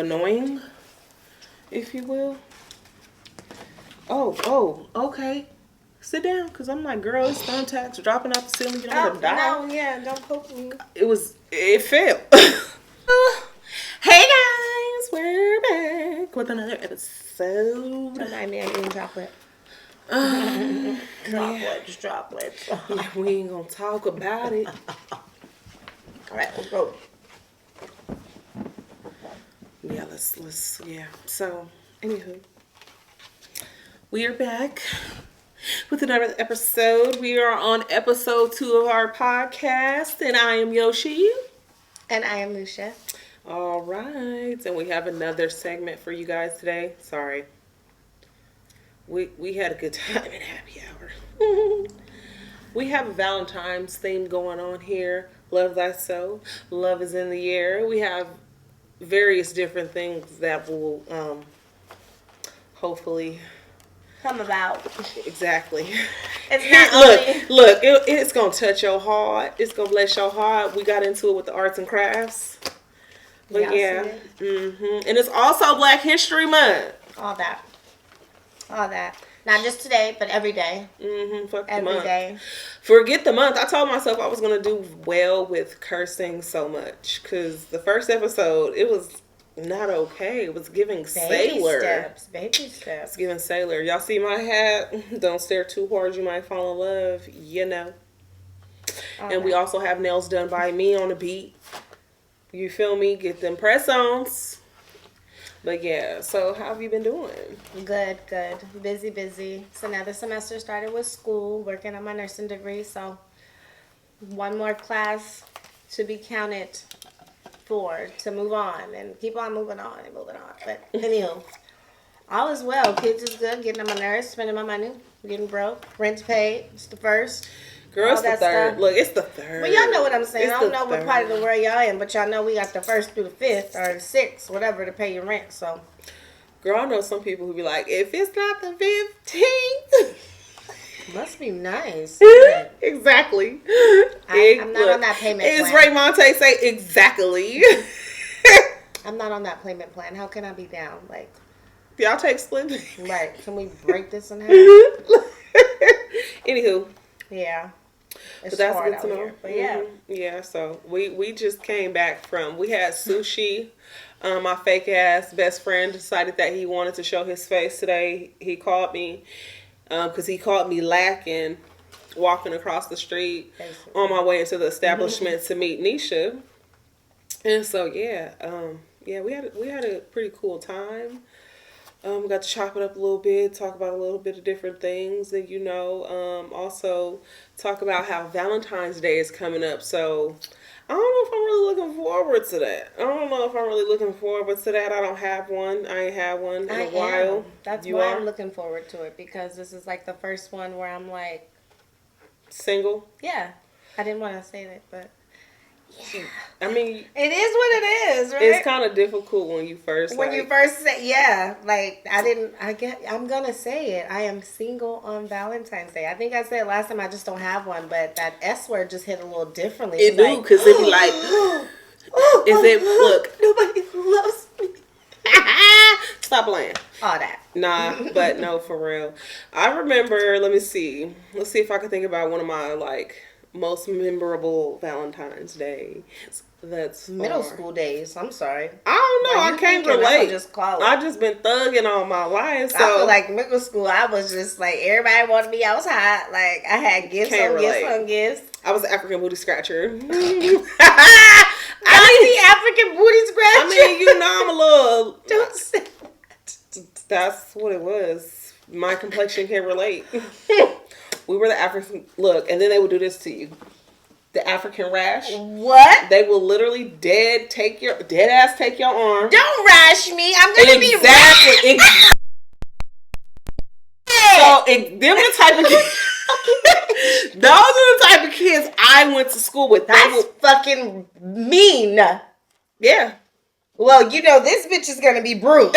annoying, if you will. Oh, okay. Sit down, because I'm like, girl, it's thumbtacks dropping off the ceiling. You're going to die. No, yeah, don't poke me. It fell. Hey guys, we're back with another episode. Remind me I'm eating chocolate. Droplets. Yeah, we ain't gonna talk about it. All right, let's go. Yeah, yeah. So, anywho, we are back with another episode. We are on episode 2 of our podcast, and I am Yoshi. And I am Nisha. All right, and we have another segment for you guys today. Sorry. We had a good time in happy hour. We have a Valentine's theme going on here. Love thyself. Love is in the air. We have various different things that will hopefully come about. Exactly. It's not look, it's gonna touch your heart. It's gonna bless your heart. We got into it with the arts and crafts. But yeah. And it's also Black History Month. All that. Not just today, but every day. Fuck every the month. Day. Forget the month. I told myself I was going to do well with cursing so much. Because the first episode, it was not okay. It was giving sailor. Baby steps. It's giving sailor. Y'all see my hat? Don't stare too hard. You might fall in love. You know. And we also have nails done by me on the beat. You feel me? Get them press-ons. But yeah, so how have you been doing? Good. Busy. So now the semester started with school, working on my nursing degree. So one more class to be counted for to move on and keep on moving on. But anywho, all is well. Kids is good, getting on my nerves, spending my money, getting broke, rent's paid. It's the first. Girl, it's the third. Stuff. Look, it's the third. Well, y'all know what I'm saying. I don't know what part of the world y'all in, but y'all know we got the 1st through the 5th or the 6th, whatever, to pay your rent. So, girl, I know some people who be like, if it's not the 15th, must be nice. Exactly. I'm not on that payment plan. Is Ray Monte say exactly? I'm not on that payment plan. How can I be down? Like, y'all take split. Right? Can we break this in half? Anywho. Yeah. But that's good to know. Here, but yeah. Yeah, so we just came back we had sushi. My fake ass best friend decided that he wanted to show his face today. He called me because he caught me lacking walking across the street on my way into the establishment to meet Nisha. And so we had a pretty cool time. We got to chop it up a little bit, talk about a little bit of different things that also talk about how Valentine's Day is coming up. So I don't know if I'm really looking forward to that. I don't have one. I ain't had one in a while. That's why I'm looking forward to it, because this is like the first one where I'm like single. Yeah, I didn't want to say that, but. Yeah. I mean, it is what it is, right? It's kind of difficult when you first say, I'm gonna say it. I am single on Valentine's Day. I think I said last time I just don't have one, but that S word just hit a little differently. It do, because it be like, look, nobody loves me. Stop playing. All that. Nah, but no, for real. I remember, let's see if I can think about one of my most memorable Valentine's Day. That's middle school days. I'm sorry. I don't know. I can't relate. I just been thugging all my life. So I feel like middle school, I was just like, everybody wanted me. I was hot. Like, I had gifts on gifts. I was an African booty scratcher. The African booty scratcher. I mean, I'm a little. Don't say that. That's what it was. My complexion can relate. We were the African look, and then they would do this to you. The African rash. What? They will literally dead ass take your arm. Don't rash me. I'm gonna be exactly. So them the type of kids. Those are the type of kids I went to school with. That's fucking mean. Yeah. Well, this bitch is gonna be bruised.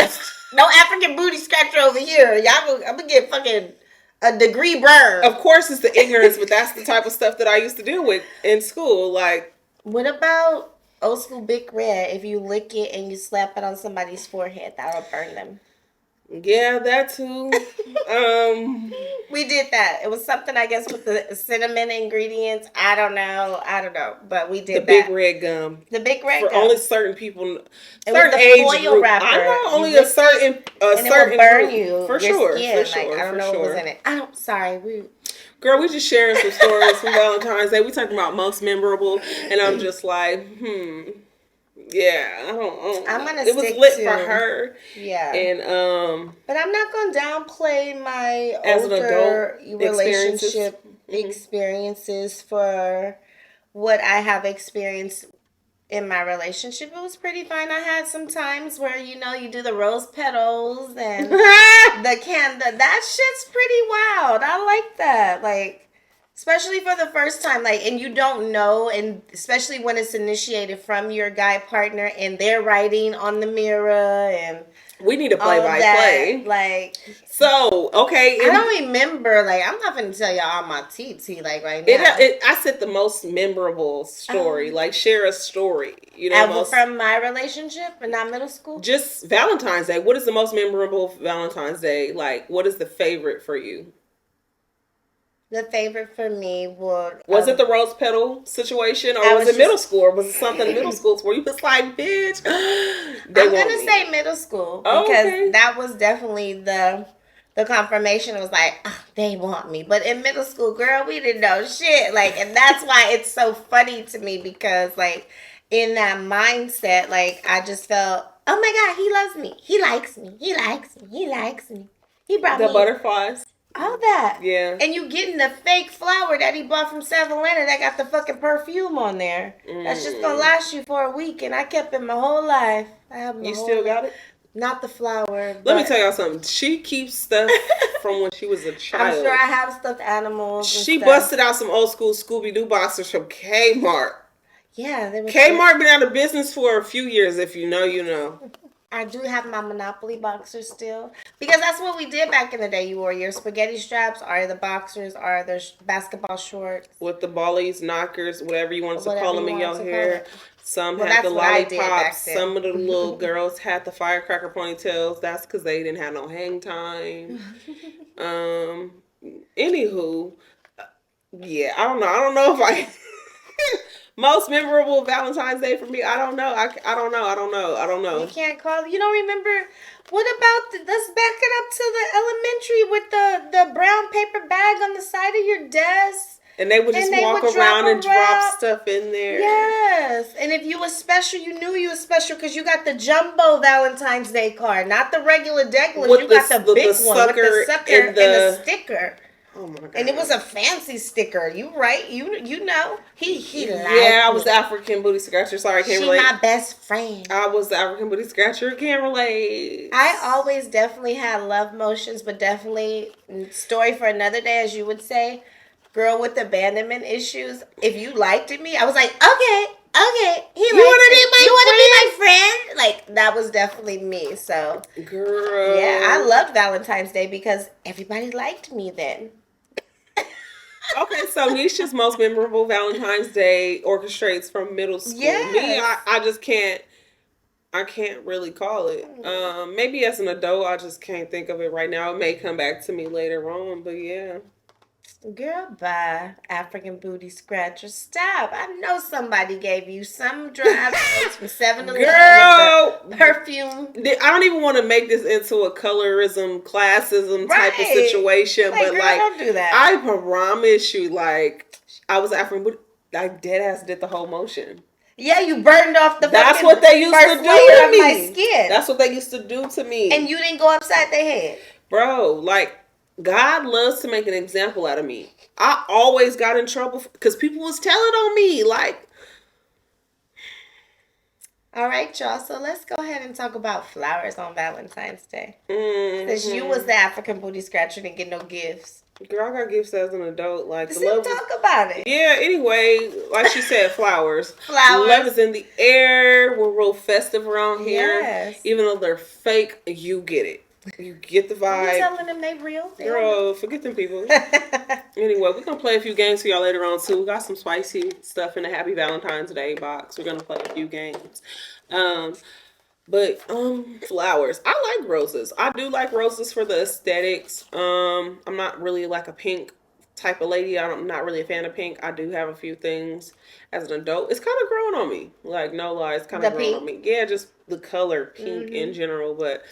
No African booty scratcher over here. I'm gonna get fucking a degree burn. Of course it's the ignorance, but that's the type of stuff that I used to deal with in school. Like, what about Old school Big Red. If you lick it and you slap it on somebody's forehead, that'll burn them. Yeah, that too. We did that. It was something, I guess, with the cinnamon ingredients. I don't know. But we did the that. big red gum. The Big Red for gum. only certain people, It certain was the age foil group. wrapper. I know only You a certain and certain it will burn group. you. For your sure. Skin. For sure. Like, I don't know what was in it. I don't. Sorry, Girl, we just sharing some stories from Valentine's Day. We talking about most memorable, and I'm just like, yeah, I don't I'm gonna. It was stick lit to, for her. Yeah. And but I'm not gonna downplay my as an older adult relationship experiences for what I have experienced in my relationship. It was pretty fine. I had some times where you do the rose petals and the candle. That shit's pretty wild. I like that. Like, especially for the first time, like, and you don't know, and especially when it's initiated from your guy partner and they're writing on the mirror and we need to play by play. Like, so okay, I don't remember. Like, I'm not gonna tell y'all all my tea like right now. I said the most memorable story. Like, share a story. From my relationship, but not middle school. Just Valentine's Day. What is the most memorable Valentine's Day? Like, what is the favorite for you? The favorite for me was it the rose petal situation, or was it middle school, or was it something in middle school where you was like, bitch? I'm gonna say middle school because that was definitely the confirmation. It was like, they want me, but in middle school, girl, we didn't know shit. Like, and that's why it's so funny to me because, like, in that mindset, like, I just felt, oh my God, he loves me, he likes me, he likes me, he likes me. He brought me the butterflies. All that. Yeah. And you getting the fake flower that he bought from 7-Eleven that got the fucking perfume on there. That's just gonna last you for a week. And I kept it my whole life. You still got it? Not the flower. Let me tell y'all something. She keeps stuff from when she was a child. I'm sure I have stuffed animals. She busted out some old school Scooby-Doo boxers from Kmart. Yeah. Kmart been out of business for a few years. If you know, you know. I do have my Monopoly boxers still. Because that's what we did back in the day. You wore your spaghetti straps, or the boxers, or the basketball shorts. With the ballies, knockers, whatever you wanted to call them in your hair. Some had the lollipops. Some of the little girls had the firecracker ponytails. That's because they didn't have no hang time. Anywho, yeah, I don't know if I... Most memorable Valentine's Day for me, I don't know. I don't know. You can't call. You don't remember. What about let's back it up to the elementary with the brown paper bag on the side of your desk. And they would just walk around and drop stuff in there. Yes. And if you were special, you knew you were special because you got the jumbo Valentine's Day card, not the regular degular. You got the big one with the sucker and the sticker. Oh my God. And it was a fancy sticker. You right? You know. He yeah, I was the African booty scratcher. Sorry, I can't relate. She's my best friend. I was the African booty scratcher. Can't relate. I always definitely had love motions, but definitely story for another day, as you would say. Girl with abandonment issues. If you liked me, I was like, okay. You want to be my friend? Like, that was definitely me. So, girl. Yeah, I loved Valentine's Day because everybody liked me then. Okay, so Nisha's most memorable Valentine's Day orchestrates from middle school. Yes. Me, I just can't. I can't really call it. Maybe as an adult, I just can't think of it right now. It may come back to me later on, but yeah. Girl, bye. African booty scratcher. Stop. I know somebody gave you some drive from 7-Eleven. Girl, perfume. I don't even want to make this into a colorism, classism type of situation, but girl, like, don't do that. I promise you, like, I was African booty, like, dead ass did the whole motion. Yeah, you burned off the That's what they used to do to me. My skin. That's what they used to do to me. And you didn't go upside their head. Bro, like, God loves to make an example out of me. I always got in trouble because people was telling on me. Like, all right, y'all. So let's go ahead and talk about flowers on Valentine's Day. Since you was the African booty scratcher, didn't get no gifts. Girl, I got gifts as an adult. Like, talk about it. Yeah. Anyway, like she said, flowers. Flowers. Love is in the air. We're real festive around here. Yes. Even though they're fake, you get it. You get the You vibe. telling them they real? Girl, forget them people. Anyway, we're going to play a few games for y'all later on, too. We got some spicy stuff in the Happy Valentine's Day box. We're going to play a few games. But flowers. I like roses. I do like roses for the aesthetics. I'm not really like a pink type of lady. I'm not really a fan of pink. I do have a few things as an adult. It's kind of growing on me. Like, no lie, it's kind of growing on me. Yeah, just the color pink in general. But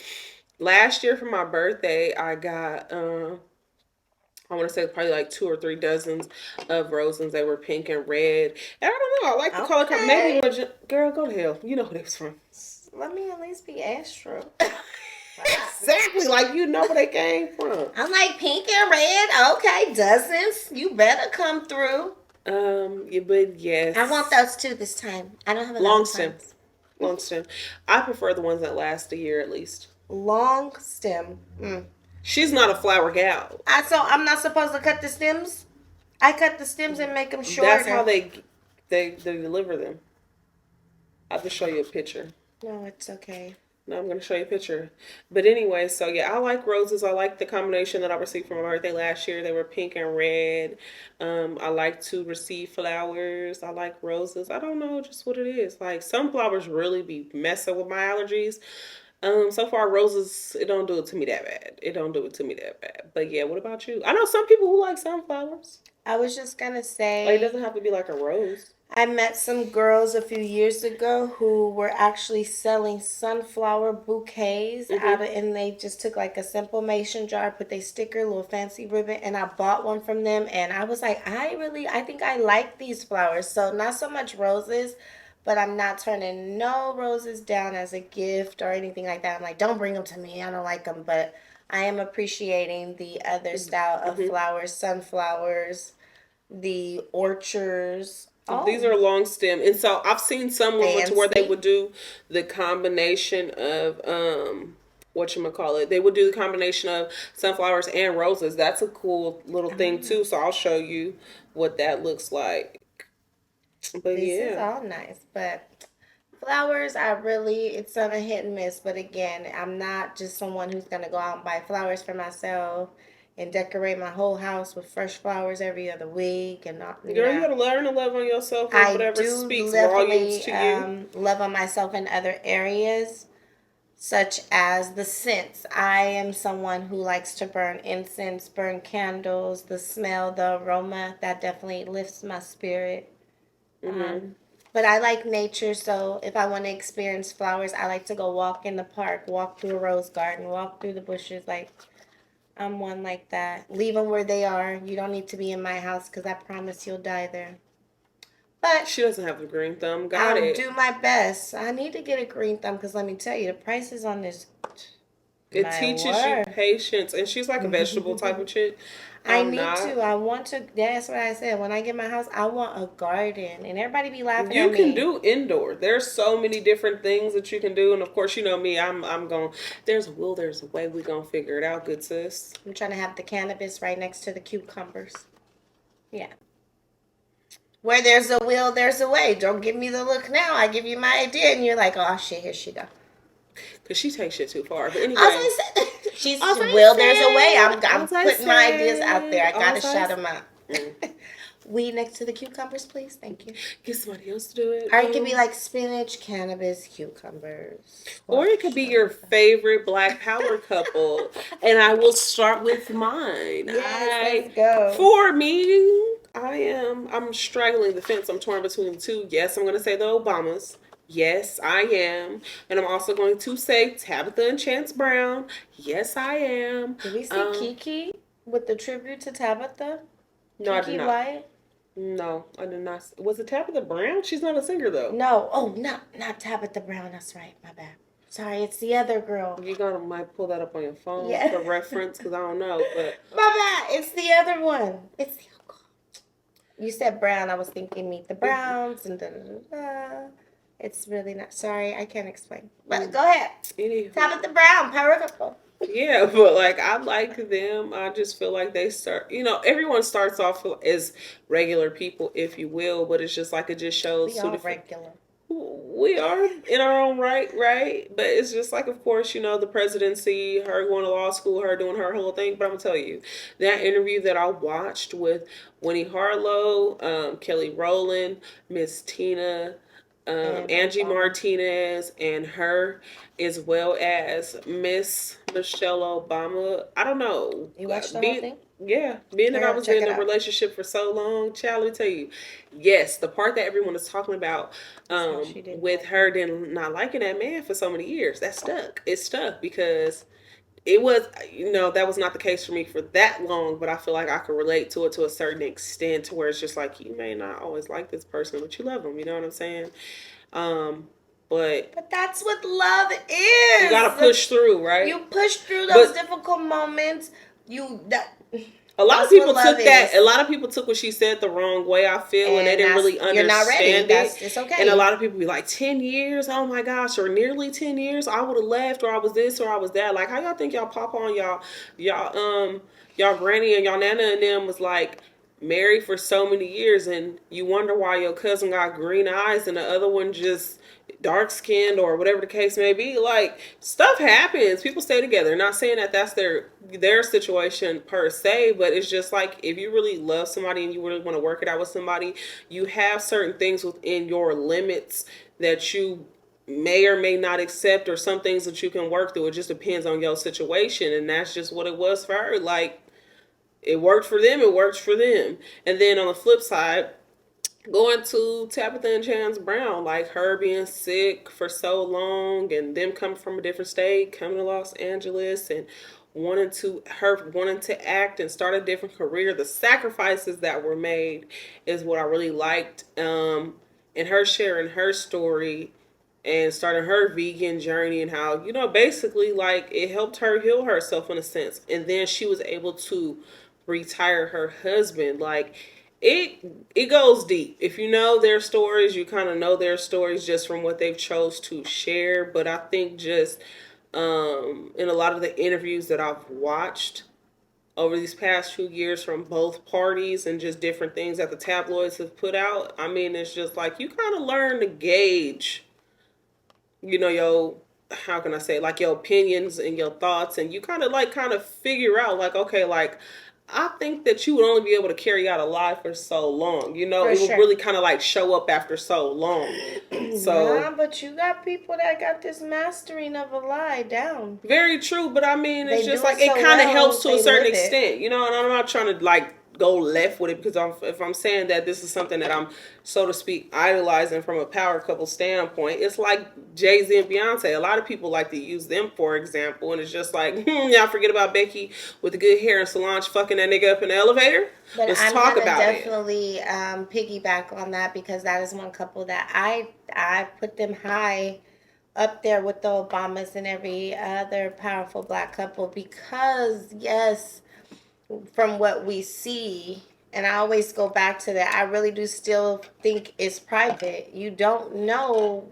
last year for my birthday, I got I want to say probably like 2 or 3 dozens of roses. They were pink and red. And I don't know. I like the color. Maybe girl, go to hell. You know who they was from. Let me at least be extra. Exactly, like you know where they came from. I'm like pink and red. Okay, dozens. You better come through. Yeah, but yes, I want those too this time. I don't have a long stem. Long stem. I prefer the ones that last a year at least. Long stem. She's not a flower gal. So I'm not supposed to cut the stems. I cut the stems and make them shorter. That's how they deliver them. I'll just show you a picture. No, it's okay. No, I'm going to show you a picture. But anyway, so yeah, I like roses. I like the combination that I received for my birthday last year. They were pink and red. I like to receive flowers. I like roses. I don't know just what it is. Like some flowers really be messing with my allergies. So far roses, it don't do it to me that bad. It don't do it to me that bad. But yeah, what about you? I know some people who like sunflowers. I was just going to say. Like it doesn't have to be like a rose. I met some girls a few years ago who were actually selling sunflower bouquets and they just took like a simple mason jar, put their sticker, little fancy ribbon, and I bought one from them and I was like, I think I like these flowers. So not so much roses, but I'm not turning no roses down as a gift or anything like that. I'm like, don't bring them to me. I don't like them, but I am appreciating the other style of flowers, sunflowers, the orchards. Oh. These are long stem, and so I've seen some ones where they would do the combination of whatchamacallit. They would do the combination of sunflowers and roses. That's a cool little thing too. So I'll show you what that looks like. But this is all nice, but flowers, it's on a hit and miss. But again, I'm not just someone who's gonna go out and buy flowers for myself and decorate my whole house with fresh flowers every other week. And not, girl, you gotta learn to love on yourself. And whatever speaks volumes to you. Love on myself in other areas, such as the scents. I am someone who likes to burn incense, burn candles. The smell, the aroma, that definitely lifts my spirit. But I like nature, so if I want to experience flowers, I like to go walk in the park, walk through a rose garden, walk through the bushes, like. I'm one like that. Leave them where they are. You don't need to be in my house because I promise you'll die there. But she doesn't have a green thumb. Got it. I'll do my best. I need to get a green thumb because let me tell you, the prices on this. It teaches you patience. And she's like a vegetable type of chick. I need to. I want to. That's what I said. When I get my house, I want a garden. And everybody be laughing at me. You can do indoor. There's so many different things that you can do. And of course, you know me. I'm going, there's a will, there's a way. We're going to figure it out, good sis. I'm trying to have the cannabis right next to the cucumbers. Yeah. Where there's a will, there's a way. Don't give me the look now. I give you my idea. And you're like, oh, shit, here she go. Because she takes shit too far. But anyway. There's a way. I'm putting my ideas out there. I got to shout them out. Weed next to the cucumbers, please. Thank you. Get somebody else to do it. Or it could be like spinach, cannabis, cucumbers. Or it could be your favorite Black Power couple. And I will start with mine. Yes, let's go. For me, I'm straddling the fence. I'm torn between the two. Yes, I'm going to say the Obamas. Yes, I am. And I'm also going to say Tabitha and Chance Brown. Yes, I am. Did we see Kiki with the tribute to Tabitha? No, I did not. White? No, I did not. Was it Tabitha Brown? She's not a singer, though. No. Oh, not Tabitha Brown. That's right. My bad. Sorry, it's the other girl. You might pull that up on your phone for reference, because I don't know. But my bad. It's the other one. It's the other girl. You said Brown. I was thinking Meet the Browns and da-da-da-da. It's really not. Sorry, I can't explain. But go ahead. Tabitha Brown, power couple. Yeah, but like I like them. I just feel like they start. Everyone starts off as regular people, if you will. But it's just like it just shows. We all regular. we are in our own right? But it's just like, of course, the presidency, her going to law school, her doing her whole thing. But I'm gonna tell you, that interview that I watched with Winnie Harlow, Kelly Rowland, Miss Tina, And Angie Obama. Martinez, and her, as well as Miss Michelle Obama. I don't know. You watched the whole Being thing? Yeah, being I that I gotta was check in it a out. relationship for so long, child, let me tell you, yes, the part that everyone is talking about, That's how she didn't with like her him. then not liking that man for so many years, that stuck. It stuck because it was, that was not the case for me for that long, but I feel like I could relate to it to a certain extent, to where it's just like, you may not always like this person, but you love them. You know what I'm saying? Um, but But that's what love you gotta is. push through, right? You push through those But difficult moments. You that a lot of that's what people love took that. A is. lot of people took what she said the wrong way, I feel, and they And didn't that's really you're not ready. understand it. That's it's And a okay. lot of people be like, 10 years, oh my gosh, or nearly 10 years, I would have left, or I was this, or I was that. Like, how y'all think y'all pop on y'all granny and y'all nana and them was like married for so many years, and you wonder why your cousin got green eyes and the other one just dark skinned, or whatever the case may be. Like, stuff happens, people stay together. Not saying that that's their situation per se, but it's just like, if you really love somebody and you really want to work it out with somebody, you have certain things within your limits that you may or may not accept, or some things that you can work through. It just depends on your situation, and that's just what it was for her. Like, it worked for them, it works for them. And then on the flip side, going to Tabitha and Chance Brown, like her being sick for so long, and them coming from a different state, coming to Los Angeles, and wanting to act and start a different career. The sacrifices that were made is what I really liked. And her sharing her story and starting her vegan journey, and how, basically, like, it helped her heal herself in a sense. And then she was able to retire her husband. Like, it goes deep. If you know their stories, you kind of know their stories just from what they've chose to share. But I think just, in a lot of the interviews that I've watched over these past 2 years from both parties, and just different things that the tabloids have put out, I mean, it's just like, you kind of learn to gauge, your, how can I say, like, your opinions and your thoughts, and you kind of figure out, like, okay, like, I think that you would only be able to carry out a lie for so long. For It would sure. really kind of like show up after so long. Nah, So, but you got people that got this mastering of a lie down. very true, but I mean, it's They just do it like, it so kind of well, helps to a they certain live it. extent, and I'm not trying to like go left with it, because if I'm saying that this is something that I'm, so to speak, idolizing from a power couple standpoint, it's like Jay-Z and Beyonce. A lot of people like to use them for example, and it's just like, y'all forget about Becky with the good hair and Solange fucking that nigga up in the elevator. But Let's I'm talk gonna about it. definitely piggyback on that because that is one couple that I put them high up there with the Obamas and every other powerful black couple because yes, from what we see, and I always go back to that. I really do still think it's private. You don't know.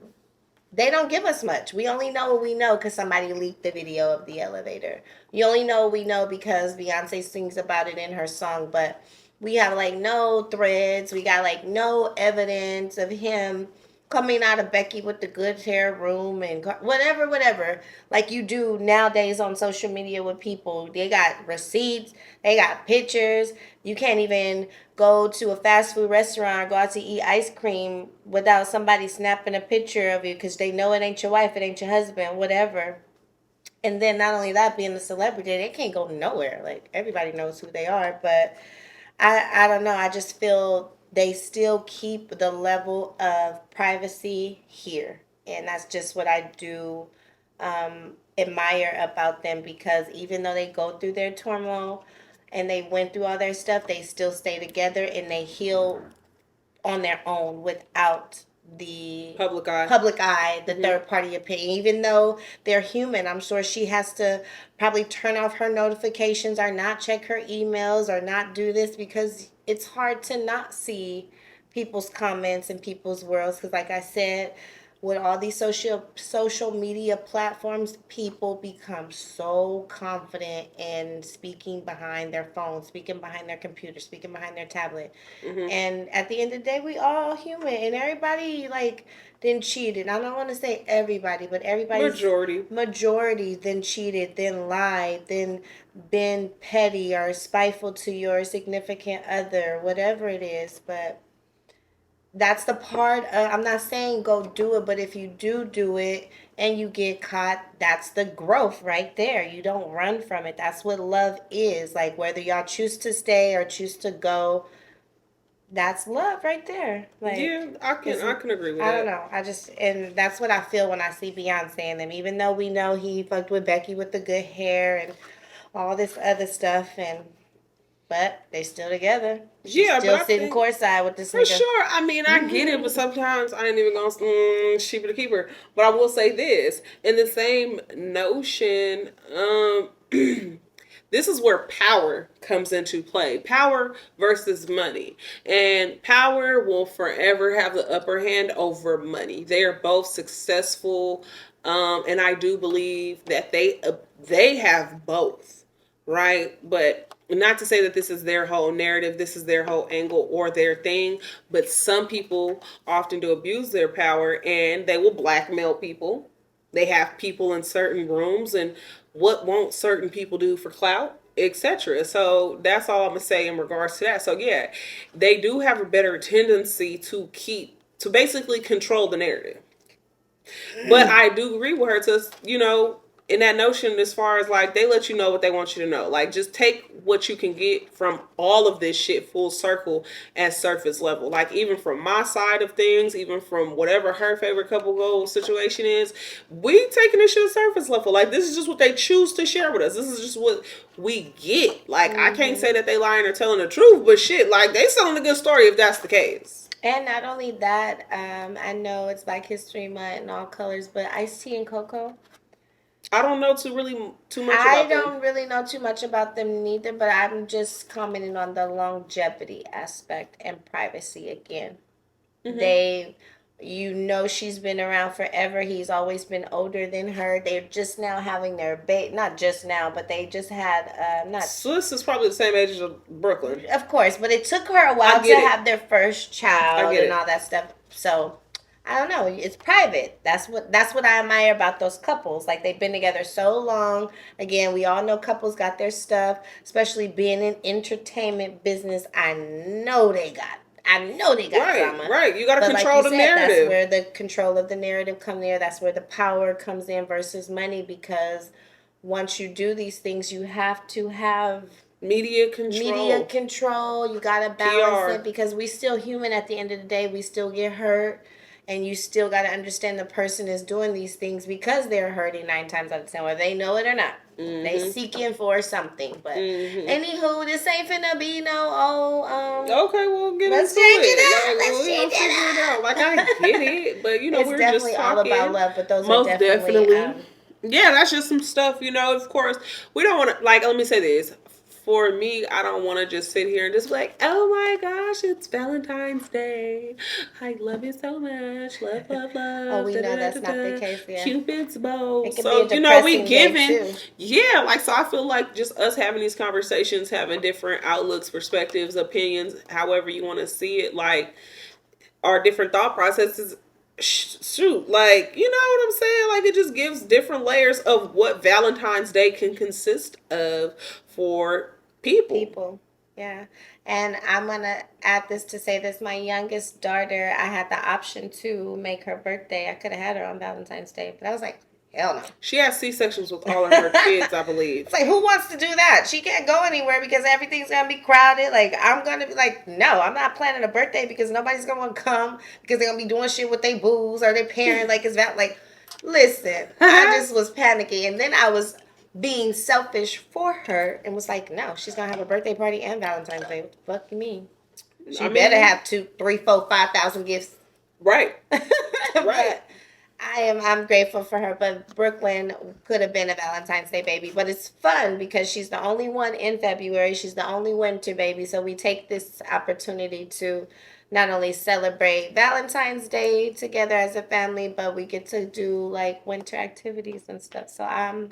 They don't give us much. We only know what we know because somebody leaked the video of the elevator. You only know what we know because Beyonce sings about it in her song, but we have like no threads. We got like no evidence of him coming out of Becky with the good hair room and whatever. Like you do nowadays on social media with people. They got receipts, they got pictures. You can't even go to a fast food restaurant or go out to eat ice cream without somebody snapping a picture of you because they know it ain't your wife, it ain't your husband, whatever. And then not only that, being a celebrity, they can't go nowhere. Like everybody knows who they are, but I don't know. I just feel they still keep the level of privacy here, and that's just what I do admire about them because even though they go through their turmoil and they went through all their stuff, they still stay together and they heal on their own without the Public eye. the third party opinion. Even though they're human, I'm sure she has to probably turn off her notifications or not check her emails or not do this because it's hard to not see people's comments and people's worlds. Because, like I said, with all these social media platforms, people become so confident in speaking behind their phone, speaking behind their computer, speaking behind their tablet. Mm-hmm. And at the end of the day, we all human, and everybody like then cheated. I don't want to say everybody, but everybody's Majority. majority then cheated, then lied, then been petty or spiteful to your significant other, whatever it is. But that's the part I'm not saying go do it, but if you do it and you get caught, that's the growth right there. You don't run from it. That's what love is. Like whether y'all choose to stay or choose to go, that's love right there. Yeah, Like it's I can agree with I don't that. know. I just and that's what I feel when I see Beyonce and them. Even though we know he fucked with Becky with the good hair and all this other stuff, and but they still together. She's Yeah, but still I sitting think courtside with this for nigga. sure. I mean, I get it, but sometimes I ain't even gonna sheep it a keeper. But I will say this in the same notion. This is where power comes into play. Power versus money. And power will forever have the upper hand over money. They are both successful. And I do believe that they have both, right? But not to say that this is their whole narrative, this is their whole angle or their thing, but some people often do abuse their power and they will blackmail people. They have people in certain rooms, and what won't certain people do for clout, etc. So that's all I'm gonna say in regards to that. So yeah, they do have a better tendency to basically control the narrative. But I do agree with her to, in that notion as far as like they let you know what they want you to know. Like just take what you can get from all of this shit full circle at surface level. Like even from my side of things, even from whatever her favorite couple goal situation is, we taking this shit at surface level. Like this is just what they choose to share with us. This is just what we get. Like I can't say that they lying or telling the truth, but shit, like they selling a good story if that's the case. And not only that, I know it's Black History Month and all colors, but Ice Tea and Coco. I don't know too much I about them. don't really know too much about them neither, but I'm just commenting on the longevity aspect and privacy again. Mm-hmm. They, she's been around forever. He's always been older than her. They're just now having their not just now, but they just had not. Swiss is probably the same age as Brooklyn. Of course, but it took her a I while to get it. have their first I child get and it. all that stuff. So I don't know. It's private. That's what I admire about those couples. Like they've been together so long. Again, we all know couples got their stuff, especially being in entertainment business. I know they got Right, drama. right. You got to But like control you the said, that's narrative. where the control of the narrative come there. That's where the power comes in versus money because once you do these things, you have to have Media media control. control. You gotta balance it PR. because we still human at the end of the day. We still get hurt. And you still gotta understand the person is doing these things because they're hurting 9 times out of 10, whether they know it or not. They Mm-hmm. seeking for something. But Mm-hmm. anywho, this ain't finna be no Okay, we'll get let's into change it. it up. Like, Let's we'll change figure it out. Like, I get it up. it, but It's we're just definitely all about talking. love, but those are Most definitely definitely. Yeah, that's just some stuff. Of course, we don't want to. Like, let me say this. For me, I don't want to just sit here and just be like, oh my gosh, it's Valentine's Day. I love you so much. Love, love, oh, love. we Da, da, know da, that's da, not the da. case, yeah. Cupid's bow. It could be a So, we depressing day giving. too. Yeah, like, so I feel like just us having these conversations, having different outlooks, perspectives, opinions, however you want to see it, like, our different thought processes shoot, like, you know what I'm saying, like it just gives different layers of what Valentine's Day can consist of for people. People. Yeah. And I'm going to add this to say this. My youngest daughter, I had the option to make her birthday. I could have had her on Valentine's Day, but I was like, hell no. She has C-sections with all of her kids, I believe. It's like, who wants to do that? She can't go anywhere because everything's going to be crowded. Like, I'm going to be like, no, I'm not planning a birthday because nobody's going to want to come because they're going to be doing shit with their booze or their parents. Like, it's that, like, listen, I just was panicking. And then I was being selfish for her and was like, no, she's going to have a birthday party and Valentine's Day. What the fuck you mean? She better have 2, 3, 4, 5,000 gifts. Right. Right. I'm grateful for her, but Brooklyn could have been a Valentine's Day baby. But it's fun because she's the only one in February. She's the only winter baby. So we take this opportunity to not only celebrate Valentine's Day together as a family, but we get to do like winter activities and stuff. So I'm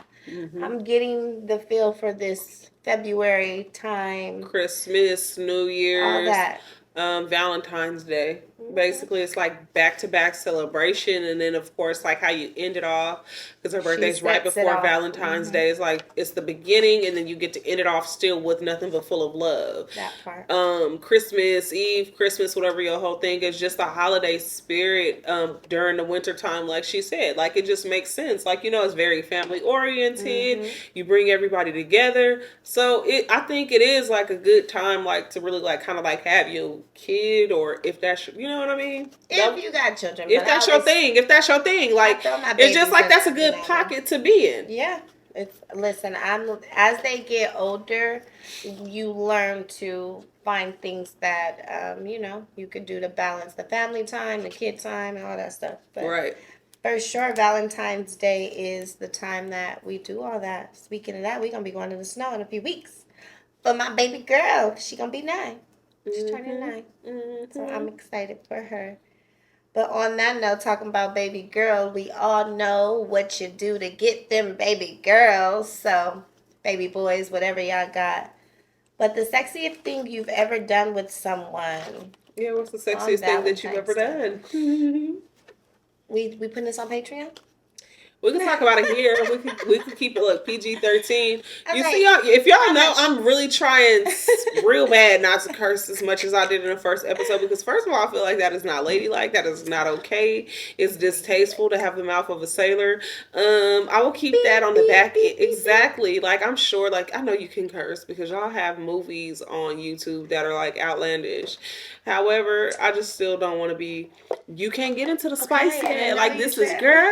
getting the feel for this February time, Christmas, New all Year's, that. Valentine's Day. Basically, it's like back to back celebration, and then of course, like how you end it off because her She birthday's right sets it before off. Valentine's Day. It's like it's the beginning, and then you get to end it off still with nothing but full of love. That part. Christmas Eve, Christmas, whatever your whole thing is, just a holiday spirit during the winter time, like she said. Like it just makes sense. Like it's very family oriented. You bring everybody together, so I think it is like a good time, like to really like kind of like have your kid, or if that's you know what I mean. If you got children, If that's your thing, like it's just like that's a good pocket to be in. Yeah. Listen, as they get older, you learn to find things that you could do to balance the family time, the kid time, and all that stuff. But right. For sure, Valentine's Day is the time that we do all that. Speaking of that, we're gonna be going to the snow in a few weeks. But my baby girl, she gonna be 9. She's turning 9, so I'm excited for her. But on that note, talking about baby girl, we all know what you do to get them baby girls. So, baby boys, whatever y'all got. But the sexiest thing you've ever done with someone. Yeah, what's the sexiest thing that you've ever done? We putting this on Patreon? We can talk about it here. We could keep it like PG-13. You see, if y'all know, I'm really trying real bad not to curse as much as I did in the first episode, because first of all, I feel like that is not ladylike. That is not okay. It's distasteful to have the mouth of a sailor. I will keep that on the back end. Exactly. Like I'm sure, like I know you can curse because y'all have movies on YouTube that are like outlandish. However, I just still don't want to be. You can't get into the spicy yet. Like this is girl.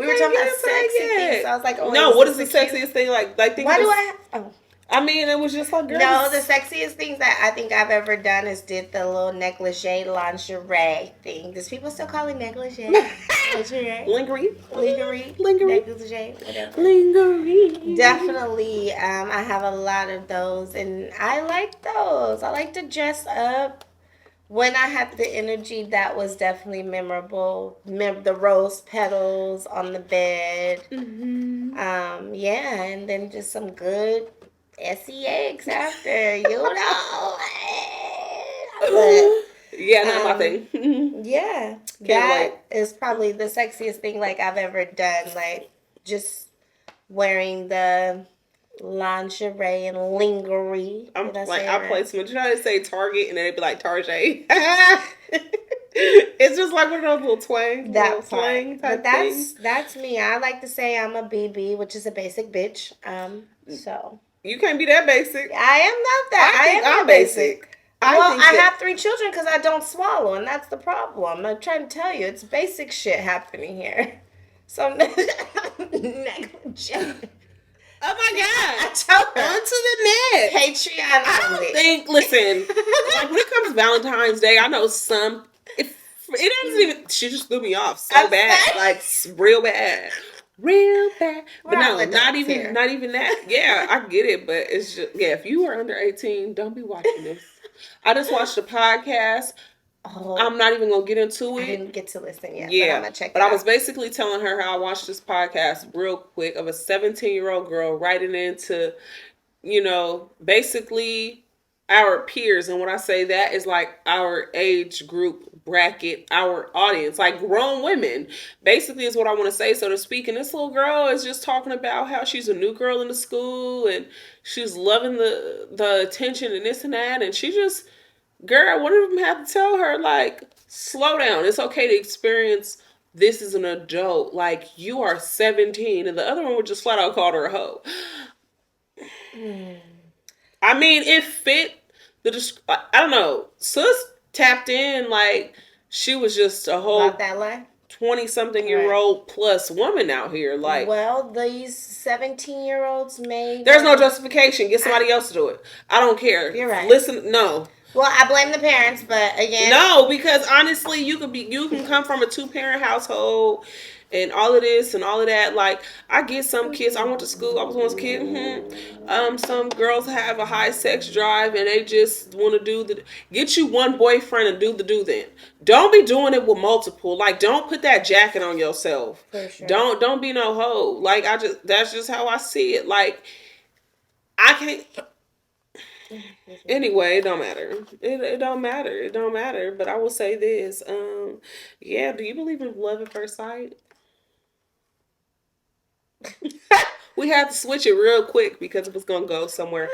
We were talking about sexy things. So I was like, oh, no. What is the sexiest thing? Like think. Why do I? Oh. I mean, it was just like girl. No, the sexiest things that I think I've ever done is did the little negligee lingerie thing. Does people still call it negligee? Lingerie. Lingerie. Negligee. Whatever. Lingerie. Definitely. I have a lot of those, and I like those. I like to dress up. When I had the energy, that was definitely memorable. The rose petals on the bed. Yeah, and then just some good sex after, But, yeah, not my thing. Yeah, that is probably the sexiest thing like I've ever done. Like just wearing the lingerie and lingerie. I play so much. You know how they say Target and then they'd be like Tarjay. It's just like one of those little twang, but that's me. I like to say I'm a BB, which is a basic bitch. So you can't be that basic. I am not that. I think I'm basic. I have 3 children because I don't swallow, and that's the problem. I'm trying to tell you, it's basic shit happening here. So negligent. Oh my God. I told her. Onto the net. Patreon. I don't think, listen, like when it comes to Valentine's Day, I know some, it doesn't even, she just threw me off so bad. Like, real bad. Real bad. But no, not even that. Yeah, I get it, but it's just, yeah, if you are under 18, don't be watching this. I just watched a podcast. I'm not even gonna get into it. I didn't get to listen yet. Yeah, but I'm gonna check I was basically telling her how I watched this podcast real quick of a 17-year-old girl writing into, basically our peers. And when I say that is like our age group bracket, our audience, like grown women, basically is what I want to say, so to speak. And this little girl is just talking about how she's a new girl in the school and she's loving the attention and this and that. And she just, girl, one of them had to tell her, like, slow down. It's okay to experience this as an adult. Like, you are 17. And the other one would just flat out call her a hoe. I mean, it fit I don't know. Sus tapped in like she was just a whole 20-something-year-old plus woman out here. Like, well, these 17-year-olds made. There's no justification. Get somebody else to do it. I don't care. You're right. Listen, no. Well, I blame the parents, but again, No, because honestly, you can come from a 2 parent household and all of this and all of that. Like I get some kids. I went to school. I was once a kid. Some girls have a high sex drive and they just want to do the get you one boyfriend and do the do then. Don't be doing it with multiple. Like don't put that jacket on yourself. for sure. Don't be no hoe. Like that's just how I see it. Like I can't. Anyway, it don't matter. It don't matter. It don't matter. But I will say this. Yeah. Do you believe in love at first sight? We had to switch it real quick because it was gonna go somewhere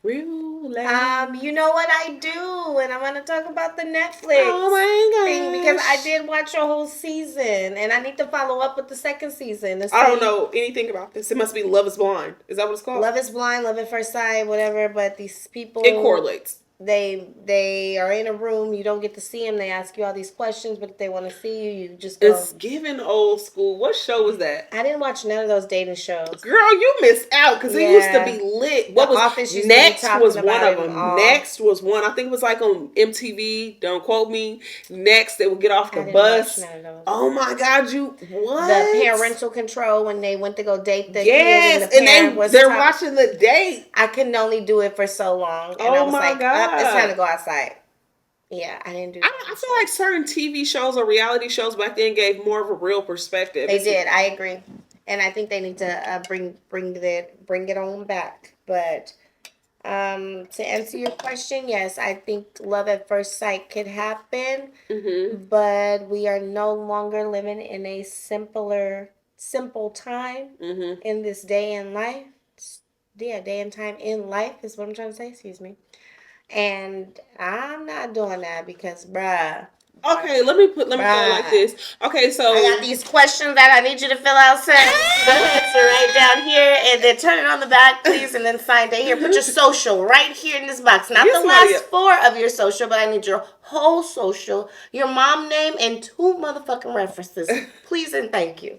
real loud. You know what I do, and I'm gonna talk about the Netflix Oh my thing because I gosh. did watch a whole season, and I need to follow up with the second season. To I don't see know anything about this. It must be Love Is Blind. Is that what it's called? Love is Blind, Love at First Sight, whatever. But these people, It correlates. they are in a room. You don't get to see them. They ask you all these questions, but if they want to see you, you just go. It's given old school. What show was that? I didn't watch none of those dating shows. Girl, you missed out because it used to be lit. What The was Office used to be Next talking was one about of it them. all. Next was one. I think it was like on MTV. Don't quote me. Next, they would get off I the didn't bus. watch none of those. Oh my God, you what? The parental control when they went to go date the kid Yes, and the parent was they're top- watching the date. I couldn't only do it for so long, and Oh I was my like, God. it's time to go outside. Yeah, I didn't do that. I feel like certain TV shows or reality shows back then gave more of a real perspective. They did. I agree, and I think they need to bring it on back. But to answer your question, yes, I think love at first sight could happen, but we are no longer living in a simple time in this day and life. Yeah, day and time in life is what I'm trying to say. Excuse me. And I'm not doing that because, bruh. Okay, let me put it like this. Okay, so I got these questions that I need you to fill out, sir. Answer right down here, and then turn it on the back, please, and then sign right here. Put your social right here in this box. Not the last 4 of your social, but I need your whole social, your mom name, and 2 motherfucking references. Please and thank you.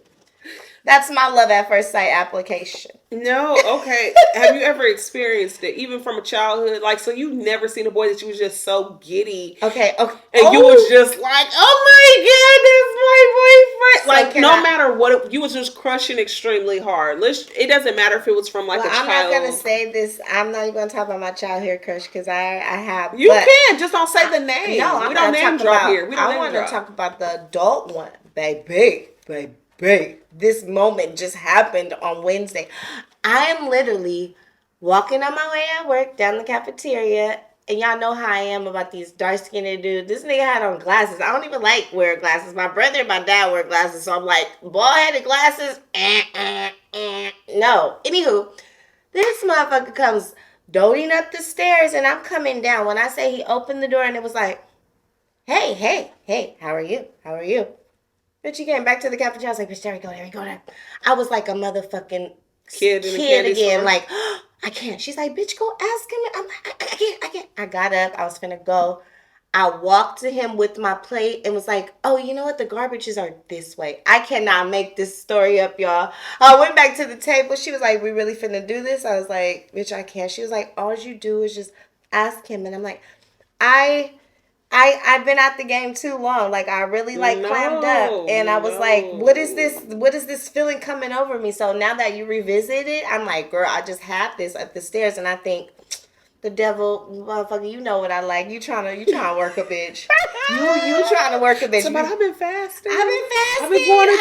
That's my love at first sight application. No, okay. Have you ever experienced it, even from a childhood? Like, so you've never seen a boy that you was just so giddy. Okay. And you was just like, oh my God, that's my boyfriend. So no matter what, you was just crushing extremely hard. It doesn't matter if it was from like a child. I'm not going to say this. I'm not even going to talk about my childhood crush because I have. You can. Just don't say the name. No, we don't name drop here. I want to talk about the adult one. Baby. This moment just happened on Wednesday. I am literally walking on my way at work down the cafeteria, and y'all know how I am about these dark-skinned dudes. This nigga had on glasses. I don't even like wearing glasses. My brother and my dad wear glasses, so I'm like, bald-headed glasses? No. Anywho, this motherfucker comes doting up the stairs, and I'm coming down. When I say he opened the door, and it was like, hey, how are you? Bitch, he came back to the cafeteria. I was like, bitch, there we go. I was like a motherfucking kid again. Store. Like, oh, I can't. She's like, bitch, go ask him. I'm like, I can't. I got up. I was finna go. I walked to him with my plate and was like, oh, you know what? The garbages are this way. I cannot make this story up, y'all. I went back to the table. She was like, we really finna do this? I was like, bitch, I can't. She was like, all you do is just ask him. And I'm like, I've been at the game too long. Like I really clammed up, and I was like, "What is this? What is this feeling coming over me?" So now that you revisit it, I'm like, "Girl, I just had this up the stairs," and I think the devil, motherfucker, you know what I like. You trying to work a bitch. you trying to work a bitch. Somebody, I've been fasting. I've been going to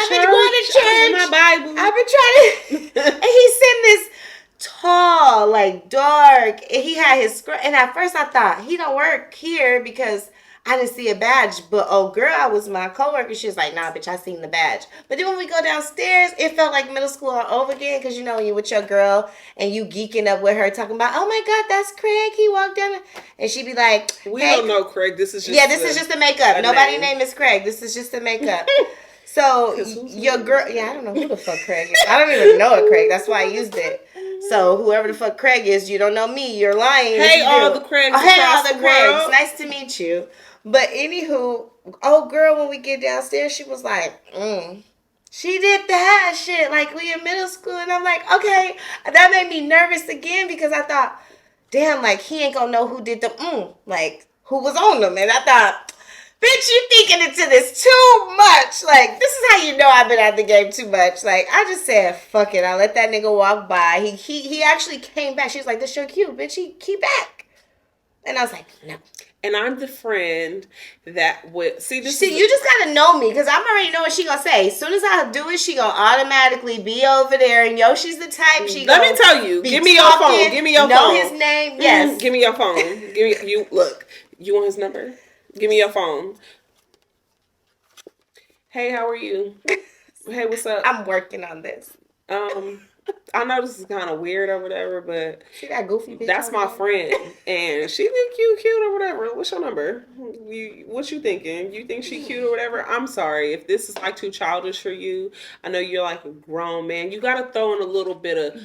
church. My Bible. I've been trying to. And he sent this tall, like dark. And he had his skirt. And at first I thought he don't work here because I didn't see a badge. But oh girl, I was my coworker. She was like, nah, bitch, I seen the badge. But then when we go downstairs, it felt like middle school all over again. Because you know when you with your girl and you geeking up with her talking about, oh my God, that's Craig. He walked down. And she be like, we don't know Craig. This is just this is just the makeup. Nobody's name is Craig. This is just the makeup. So your girl, I don't know who the fuck Craig is. I don't even know a Craig. That's why I used it. So whoever the fuck Craig is, you don't know me. You're lying. Hey, all the Craigs. Hey, all the Craigs. Nice to meet you. But anywho, oh girl, when we get downstairs, she was like, She did that shit like we in middle school, and I'm like, okay, that made me nervous again because I thought, damn, like he ain't gonna know who did the like who was on them. And I thought, bitch, you thinking into this too much. Like, this is how you know I've been at the game too much. Like, I just said, fuck it. I let that nigga walk by. He actually came back. She was like, this your cue, bitch. He back. And I was like, no. And I'm the friend that would see this. See, you just gotta know me because I'm already know what she gonna say. As soon as I do it, she gonna automatically be over there. And Yoshi's the type. Let me tell you. Give me your phone. Give me your phone. Know his name. Yes. Give me your phone. Give me you. Look. You want his number? Give me your phone. Hey, how are you? Hey, what's up? I'm working on this. I know this is kind of weird or whatever, but see that goofy bitch that's my friend, and she think you cute or whatever. What's your number? What you thinking? You think she cute or whatever? I'm sorry if this is like too childish for you. I know you're like a grown man. You gotta throw in a little bit of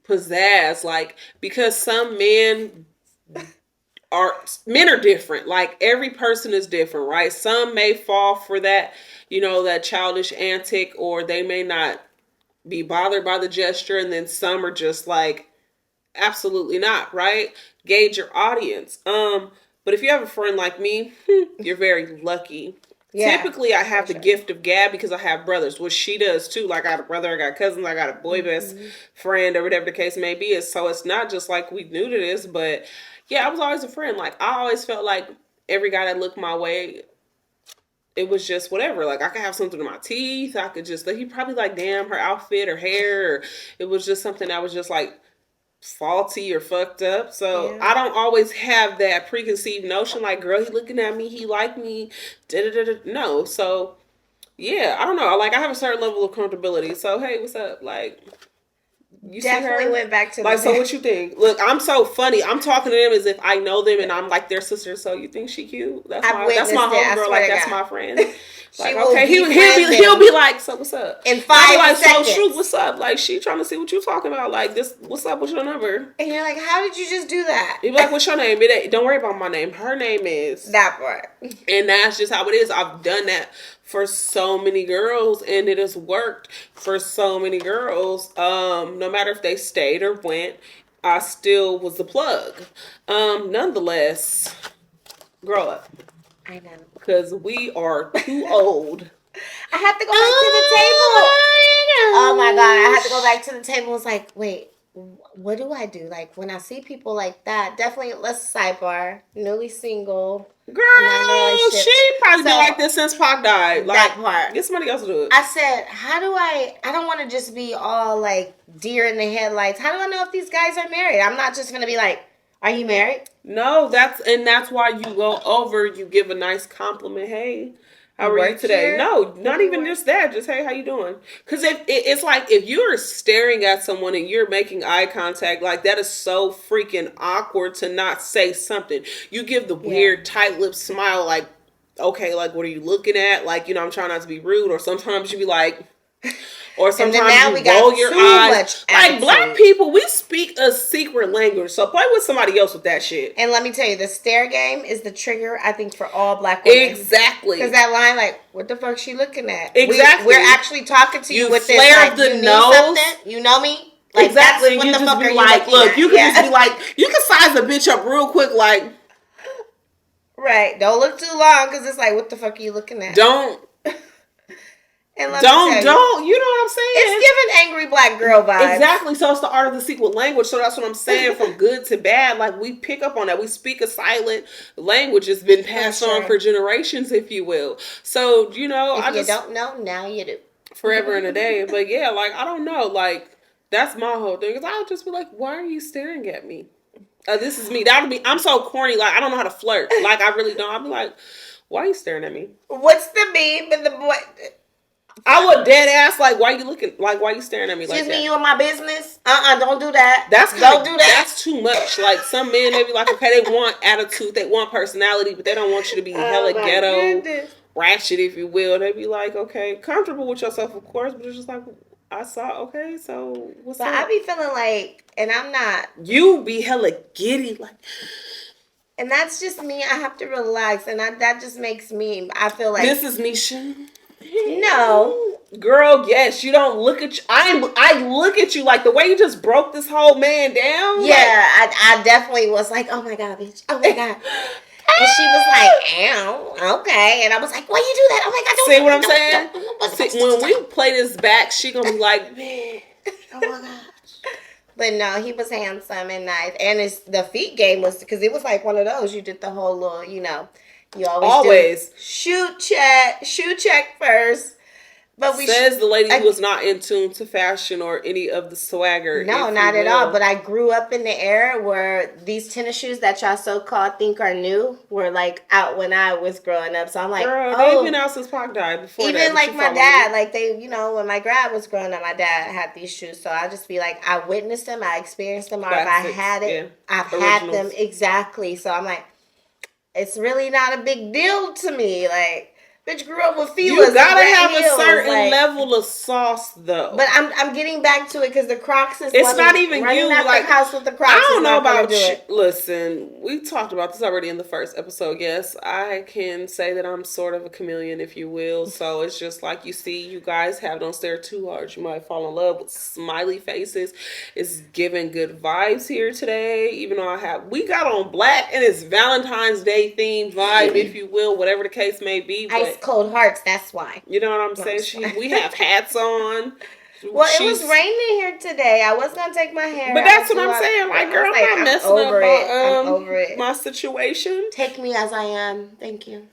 pizzazz, like because some men are different. Like every person is different, right? Some may fall for that, that childish antic, or they may not be bothered by the gesture, and then some are just like absolutely not, right? Gauge your audience. But if you have a friend like me, you're very lucky. Yeah, typically I have the gift of gab because I have brothers, which she does too. Like I got a brother, I got cousins, I got a boy best friend, or whatever the case may be. So it's not just like we new to this, but yeah, I was always a friend. Like I always felt like every guy that looked my way, it was just whatever. Like I could have something in my teeth. I could just, he probably like, damn, her outfit or hair, or it was just something that was just like faulty or fucked up. So yeah. I don't always have that preconceived notion like, girl, he looking at me, he like me, no. So yeah, I don't know. Like I have a certain level of comfortability. So hey, what's up? Like you definitely went back to like, so what you think? Look, I'm so funny. I'm talking to them as if I know them and I'm like their sister. So you think she cute? That's my homegirl. Like that's my friend. Like okay, he'll be like, so what's up? In 5 seconds. So shoot, what's up? Like she trying to see what you talking about. Like this, what's up? What's your number? And you're like, how did you just do that? You're like, what's your name? Don't worry about my name. Her name is that part. And that's just how it is. I've done that for so many girls, and it has worked for so many girls. No matter if they stayed or went, I still was the plug. Nonetheless, grow up. I know. Because we are too old. I have to go back to the table. Oh my God. I had to go back to the table. It's like, wait, what do I do? Like when I see people like that, definitely let's sidebar. Newly single. Girl, she probably been like this since Pac died. Like, that part. Get somebody else to do it. I said, how do I don't want to just be all like deer in the headlights. How do I know if these guys are married? I'm not just going to be like, are you married? No, that's why you go over, you give a nice compliment. Hey, how are you today? Here? No, not even just that. Just, hey, how you doing? Because it's like if you're staring at someone and you're making eye contact, like that is so freaking awkward to not say something. You give the weird tight lip smile, like, okay, like what are you looking at? Like, I'm trying not to be rude. Or sometimes you be like, or sometimes you roll your eyes. Like black people, we speak a secret language. So play with somebody else with that shit. And let me tell you, the stare game is the trigger, I think, for all black women. Exactly. Because that line, like, what the fuck she looking at? Exactly. We're actually talking to you with this. Like, the nose. You know me? Like, exactly. That's what you the just fuck be are like, you look, you can just be like, you can size a bitch up real quick, like. Right. Don't look too long because it's like, what the fuck are you looking at? Don't. And you know what I'm saying? It's giving angry black girl vibes. Exactly. So it's the art of the secret language. So that's what I'm saying. From good to bad, like we pick up on that. We speak a silent language. It's been passed on for generations, if you will. So if you don't know, now you do. Forever and a day. But yeah, like I don't know. Like that's my whole thing. Cause I'll just be like, why are you staring at me? This is me. I'm so corny. Like I don't know how to flirt. Like I really don't. I'll be like, why are you staring at me? What's the meme and the boy? I would dead ass like, why you looking? Like, why you staring at me like that? Excuse me, you in my business? Don't do that. Don't do that. That's too much. Like some men, they be like, okay, they want attitude, they want personality, but they don't want you to be hella ghetto, ratchet, if you will. They be like, okay, comfortable with yourself, of course, but it's just like, I saw, okay, so what's up? I be feeling like, and I'm not. You be hella giddy, like. And that's just me. I have to relax, and that just makes me. I feel like this is Nisha. No, girl. Yes, you don't look at you. I look at you like the way you just broke this whole man down. Yeah, like, I definitely was like, oh my god, bitch. Oh my god. And she was like, ow, okay. And I was like, why you do that? I'm like, I don't See what I'm saying? See, when we play this back, she gonna be like, man, oh my gosh. But no, he was handsome and nice. And the feet game was, because it was like one of those, you did the whole little, you always do shoe check first. But says the lady who was not in tune to fashion or any of the swagger. No, not at all. But I grew up in the era where these tennis shoes that y'all so-called think are new were like out when I was growing up. So I'm like, girl, they've been out since Pac died. Before even that, like my dad, like they, when my grad was growing up, my dad had these shoes. So I'll just be like, I witnessed them, I experienced them, or if I had it, I've had them. Exactly. So I'm like, it's really not a big deal to me. Like, bitch grew up with Fila's. You gotta have a certain level of sauce, though. But I'm getting back to it because the Crocs is. It's not even you. Like the house with the Crocs. I don't know about you. Listen, we talked about this already in the first episode. Yes, I can say that I'm sort of a chameleon, if you will. So it's just like you see, you guys have don't stare too hard. You might fall in love with smiley faces. It's giving good vibes here today. Even though we got on black and it's Valentine's Day themed vibe, if you will, whatever the case may be. But cold hearts, that's why. You know what I'm saying? We have hats on. Well, it was raining here today. I was gonna take my hair. But that's what I'm saying. Like, girl, I'm not messing up I'm over it. My situation. Take me as I am. Thank you.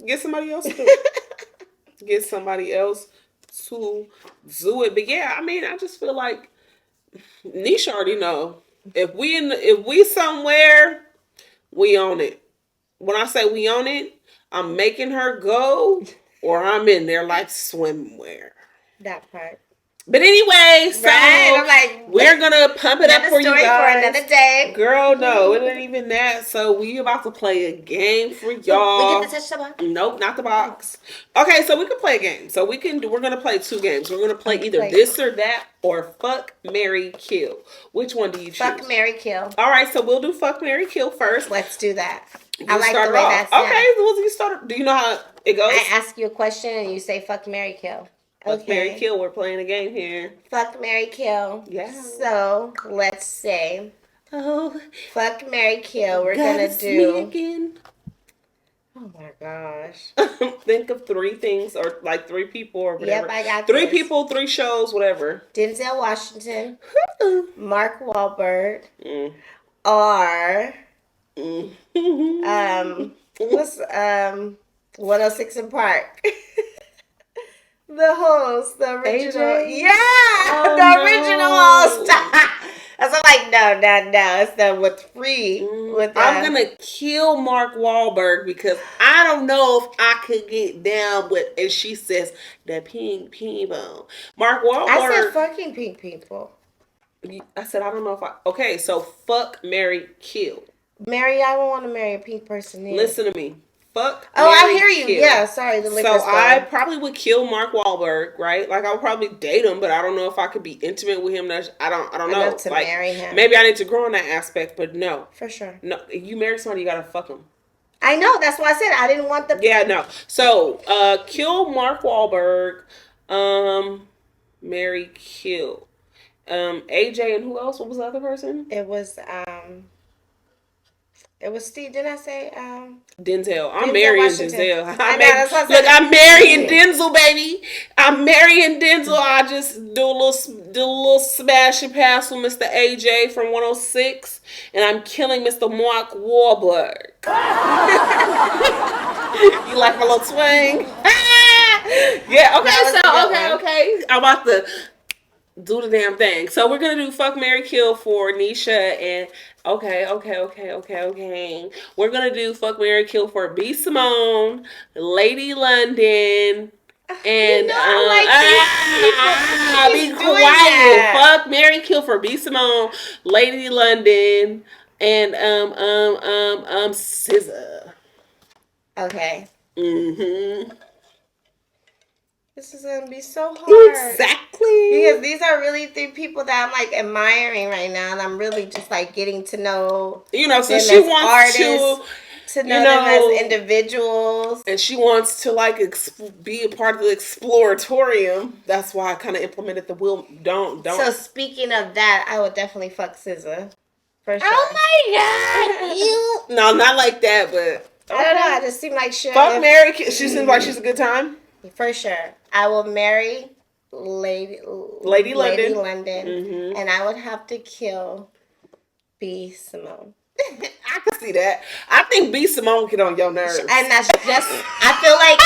Get somebody else to do it. Get somebody else to do it. But yeah, I mean, I just feel like Nisha already know. If we somewhere, we own it. When I say we own it, I'm making her go, or I'm in there like swimwear. That part. But anyway, so I'm like, we're gonna pump it up for you guys. For another day. Girl, no, it ain't even that. So we about to play a game for y'all. We get to touch the box? Nope, not the box. Okay, so we can play a game. So we're gonna play 2 games. We're gonna play either this or that, or fuck, marry, kill. Which one do you choose? Fuck, marry, kill. All right, so we'll do fuck, marry, kill first. Let's do that. I like the way that's okay. Well, you start. Do you know how it goes? I ask you a question and you say fuck, marry, kill. Fuck, marry, kill. We're playing a game here. Fuck, marry, kill. Yeah. So let's say, fuck, marry, kill. We're gonna do. Again. Oh my gosh. Think of 3 things, or like 3 people, or whatever. Yep, I got 3 people, 3 shows, whatever. Denzel Washington, Mark Wahlberg, or what's 106 in Park. The host, the original. AJ? Yeah, the original host. I was like, no. It's the with free. I'm gonna kill Mark Wahlberg because I don't know if I could get down with. And she says the pink people. Mark Wahlberg. I said fucking pink people. I said I don't know if I. Okay, so fuck, marry, kill. Marry, I don't want to marry a pink person either. Listen to me. Fuck. Oh, I hear you. Kill. Yeah, sorry. The liquor store. I probably would kill Mark Wahlberg, right? Like I would probably date him, but I don't know if I could be intimate with him. I don't know. Enough to marry him. Maybe I need to grow in that aspect, but no. For sure. No, you marry somebody, you gotta fuck him. I know. That's why I said I didn't want the. Yeah, no. So, kill Mark Wahlberg. Marry, kill. AJ and who else? What was the other person? It was Steve. Didn't I say Denzel? I'm marrying Denzel. I'm marrying Denzel, baby. I'm marrying Denzel. I just do a little smash and pass with Mr. AJ from 106, and I'm killing Mr. Mark Wahlberg. You like my little swing? Yeah. Okay. Okay. I'm about to do the damn thing. So we're gonna do fuck, marry, kill for Nisha and okay. We're gonna do fuck, marry, kill for B. Simone, Lady London, and be quiet. Fuck, marry, kill for B. Simone, Lady London, and SZA. Okay. Mm-hmm. This is gonna be so hard. Exactly. Because these are really 3 people that I'm like admiring right now, and I'm really just like getting to know. So she wants to know them as individuals, and she wants to like be a part of the exploratorium. That's why I kind of implemented the will. Don't. So speaking of that, I would definitely fuck SZA. For sure. Oh my God, you. No, not like that, but. Okay. I don't know. I just seem like shit. Fuck Mary. She seems like she's a good time. For sure. I will marry Lady London. Mm-hmm. And I would have to kill B. Simone. I can see that. I think B. Simone get on your nerves. And that's just, I feel like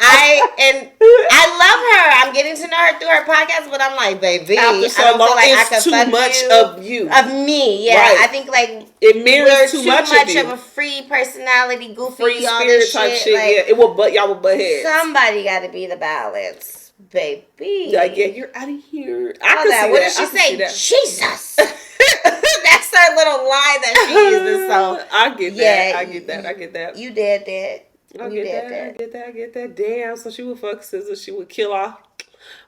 I love her. I'm getting to know her through her podcast, but I'm like, baby, after so I don't long, feel like it's I can too fuck much you. Of you. Of me, yeah. Right. I think like it mirrors too much of you. Of a free personality, goofy, free all spirit this type shit. Like, yeah, it will butt y'all will butt heads. Somebody got to be the balance, baby. Like, yeah, you're out of here. I can see what does she say? Jesus. That's her little line that she uses. So I get that. I get that. I get that. You did that. I get that. Damn. So she would fuck Scissor. She would kill off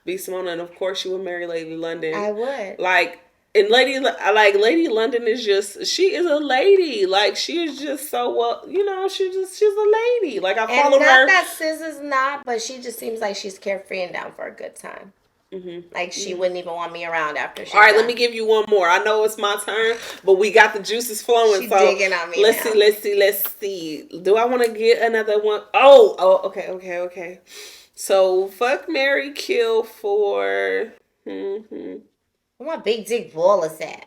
B. Simone, and of course she would marry Lady London. I would. Like, and Lady London is just, she is a lady. Like, she is just so well, you know, she's a lady. Like, I followed her. Not that Scissor's not, but she just seems like she's carefree and down for a good time. Mm-hmm. Like, she wouldn't even want me around after she's done. Let me give you one more. I know it's my turn, but we got the juices flowing. She's digging on me let's see. Do I want to get another one? Oh, okay. So, fuck, marry, kill for... Where my big dick ball is at?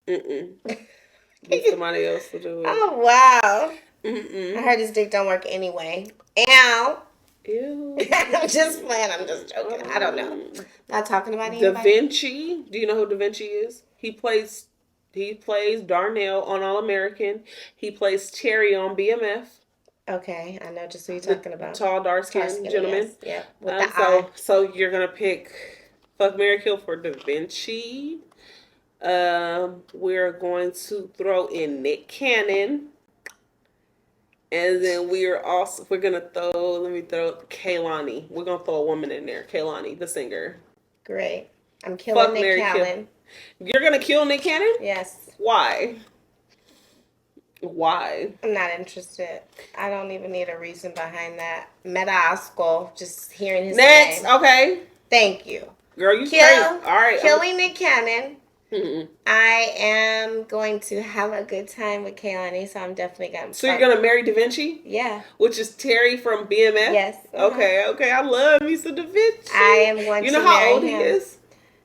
Get somebody else to do it. Oh, wow. I heard his dick don't work anyway. Ow. Ew. I'm just playing. I'm just joking. I don't know. Not talking about anybody. Da Vinci. Do you know who Da Vinci is? He plays Darnell on All American. He plays Terry on BMF. Okay, I know just who you're talking about. Tall, dark-skinned gentleman. Yes. Yeah. So you're gonna pick fuck, marry, kill for Da Vinci. We're going to throw in Nick Cannon. And then we're gonna throw Kehlani. We're gonna throw a woman in there. Kehlani, the singer. Great. I'm killing Nick Cannon. You're gonna kill Nick Cannon? Yes. Why? I'm not interested. I don't even need a reason behind that. Metasco, just hearing his name. Next, okay. Thank you. Girl, you crazy. All right. Killing Nick Cannon. Mm-hmm. I am going to have a good time with Kehlani, so I'm definitely going to. So you're going to marry Da Vinci? Yeah. Which is Terry from BMF? Yes. Okay. I love me some Da Vinci. I am going to marry him. You know how old he is?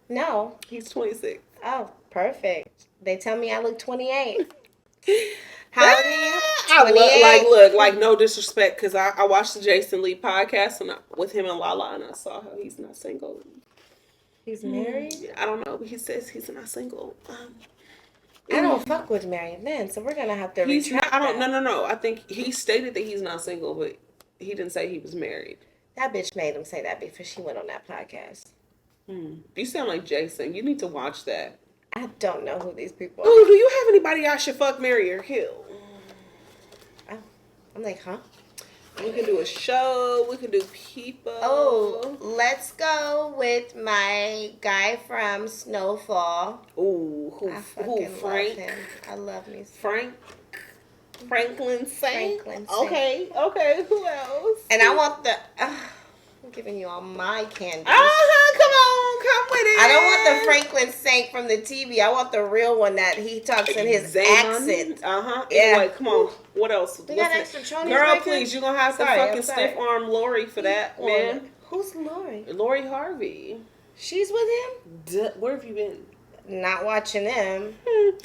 No. He's 26. Oh, perfect. They tell me I look 28. How old are you? 28. Look, no disrespect, because I watched the Jason Lee podcast with him and Lala, and I saw how he's not single. He's married? I don't know, but he says he's not single. I don't fuck with married men, so we're going to have to retract that. No. I think he stated that he's not single, but he didn't say he was married. That bitch made him say that before she went on that podcast. You sound like Jason. You need to watch that. I don't know who these people are. Oh, do you have anybody I should fuck, marry, or kill? Oh, I'm like, huh? We can do a show. We can do people. Oh, let's go with my guy from Snowfall. Ooh, who? Frank? Love him. I love me. Franklin Saint. Franklin Saint. Okay. Who else? And I want the. I'm giving you all my candy. Come with it. I don't want the Franklin Saint from the TV. I want the real one that he talks in his accent. Yeah. Anyway, come on. What else? We got extra chonies. Girl, please, you're gonna have to fucking stiff arm Lori for that, man. Who's Lori? Lori Harvey. She's with him? Where have you been? Not watching them.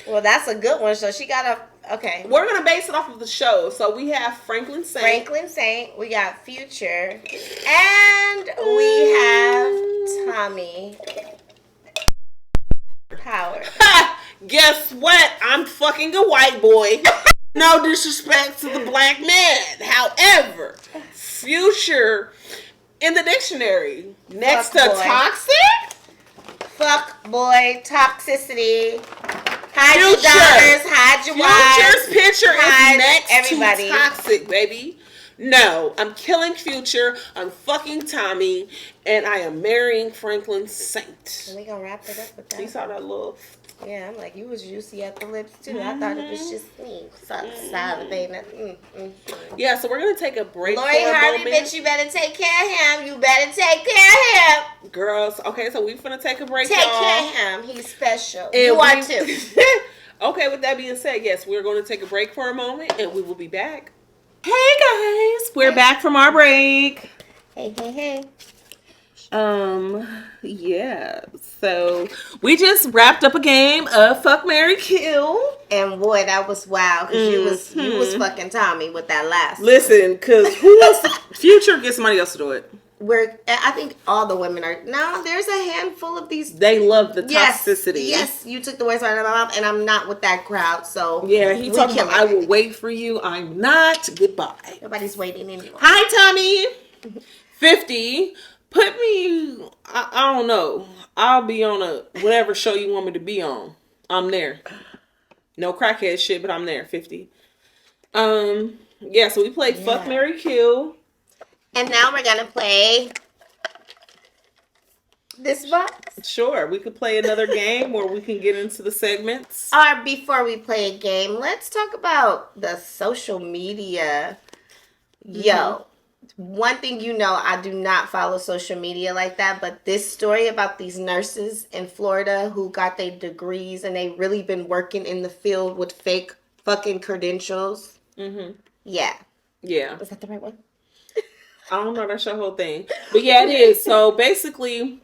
Well, that's a good one. So she got a. Okay. We're gonna base it off of the show. So we have Franklin Saint. We got Future, and we have Tommy Howard. Guess what? I'm fucking a white boy. No disrespect to the black man. However, Future in the dictionary next to toxic. Fuck boy, toxicity. Hide your daughters, hide your wives. Future's picture is next everybody. To toxic, baby. No, I'm killing Future. I'm fucking Tommy, and I am marrying Franklin Saint. And we gonna wrap it up with that. You saw that little. Yeah, I'm like, you was juicy at the lips too. I thought it was just me. Salivating. Yeah, so we're gonna take a break. Lori Harvey, bitch, you better take care of him. You better take care of him. Girls, okay, so we're gonna take a break. Take care of him. He's special. And you are too. Okay, with that being said, yes, we're going to take a break for a moment and we will be back. Hey guys, we're back from our break. Hey. Yeah. So we just wrapped up a game of Fuck, Marry, Kill. And boy, that was wild because you was fucking Tommy with that last. Listen, because who else? Future, get somebody else to do it. I think all the women are. No, there's a handful of these. They love the toxicity. Yes, you took the words out of my mouth, and I'm not with that crowd. So yeah, he talking about I will wait for you. I'm not. Goodbye. Nobody's waiting anymore. Hi, Tommy. 50. Put me. I don't know. I'll be on a whatever show you want me to be on. I'm there. No crackhead shit, but I'm there. 50. Yeah. So we played Fuck, Marry, Kill. And now we're gonna play this box. Sure, we could play another game, or we can get into the segments. Or before we play a game, let's talk about the social media. Yo, one thing you know, I do not follow social media like that, but this story about these nurses in Florida who got their degrees and they really been working in the field with fake fucking credentials. Yeah. Is that the right one? I don't know, that's your whole thing. But yeah, it is. So basically,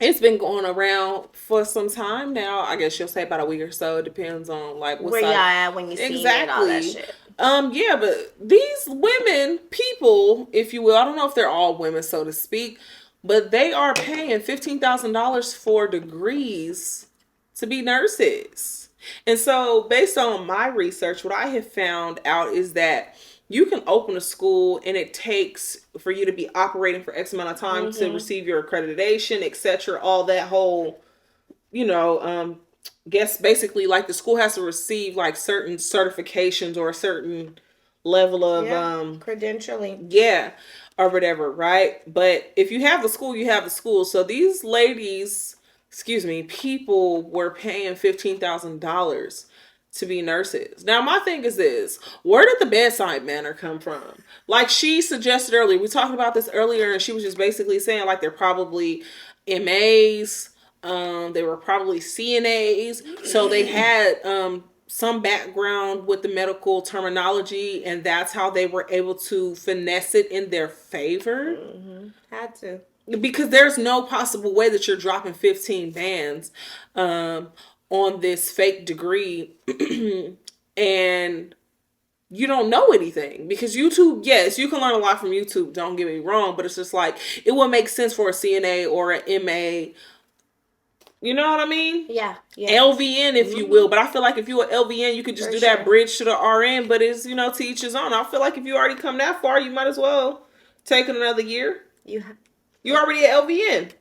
it's been going around for some time now. I guess you'll say about a week or so. It depends on like where y'all at when you see it, all that shit. Yeah, but these women, people, if you will, I don't know if they're all women, so to speak, but they are paying $15,000 for degrees to be nurses. And so based on my research, what I have found out is that you can open a school and it takes for you to be operating for X amount of time to receive your accreditation, etc. All that whole, guess basically like the school has to receive like certain certifications or a certain level of credentialing. Yeah, or whatever, right? But if you have the school, you have the school. So these people were paying $15,000 to be nurses. Now, my thing is this. Where did the bedside manner come from? Like she suggested earlier, we talked about this earlier, and she was just basically saying like they're probably MAs, they were probably CNAs, so they had some background with the medical terminology, and that's how they were able to finesse it in their favor. Had to. Because there's no possible way that you're dropping 15 bands on this fake degree and you don't know anything. Because YouTube, yes, you can learn a lot from YouTube, don't get me wrong, but it's just like it would make sense for a CNA or an MA. You know what I mean? Yeah. LVN, if you will. But I feel like if you're an LVN, you could just do that bridge to the RN. But it's, to each his own. I feel like if you already come that far, you might as well take another year. You're already an LVN.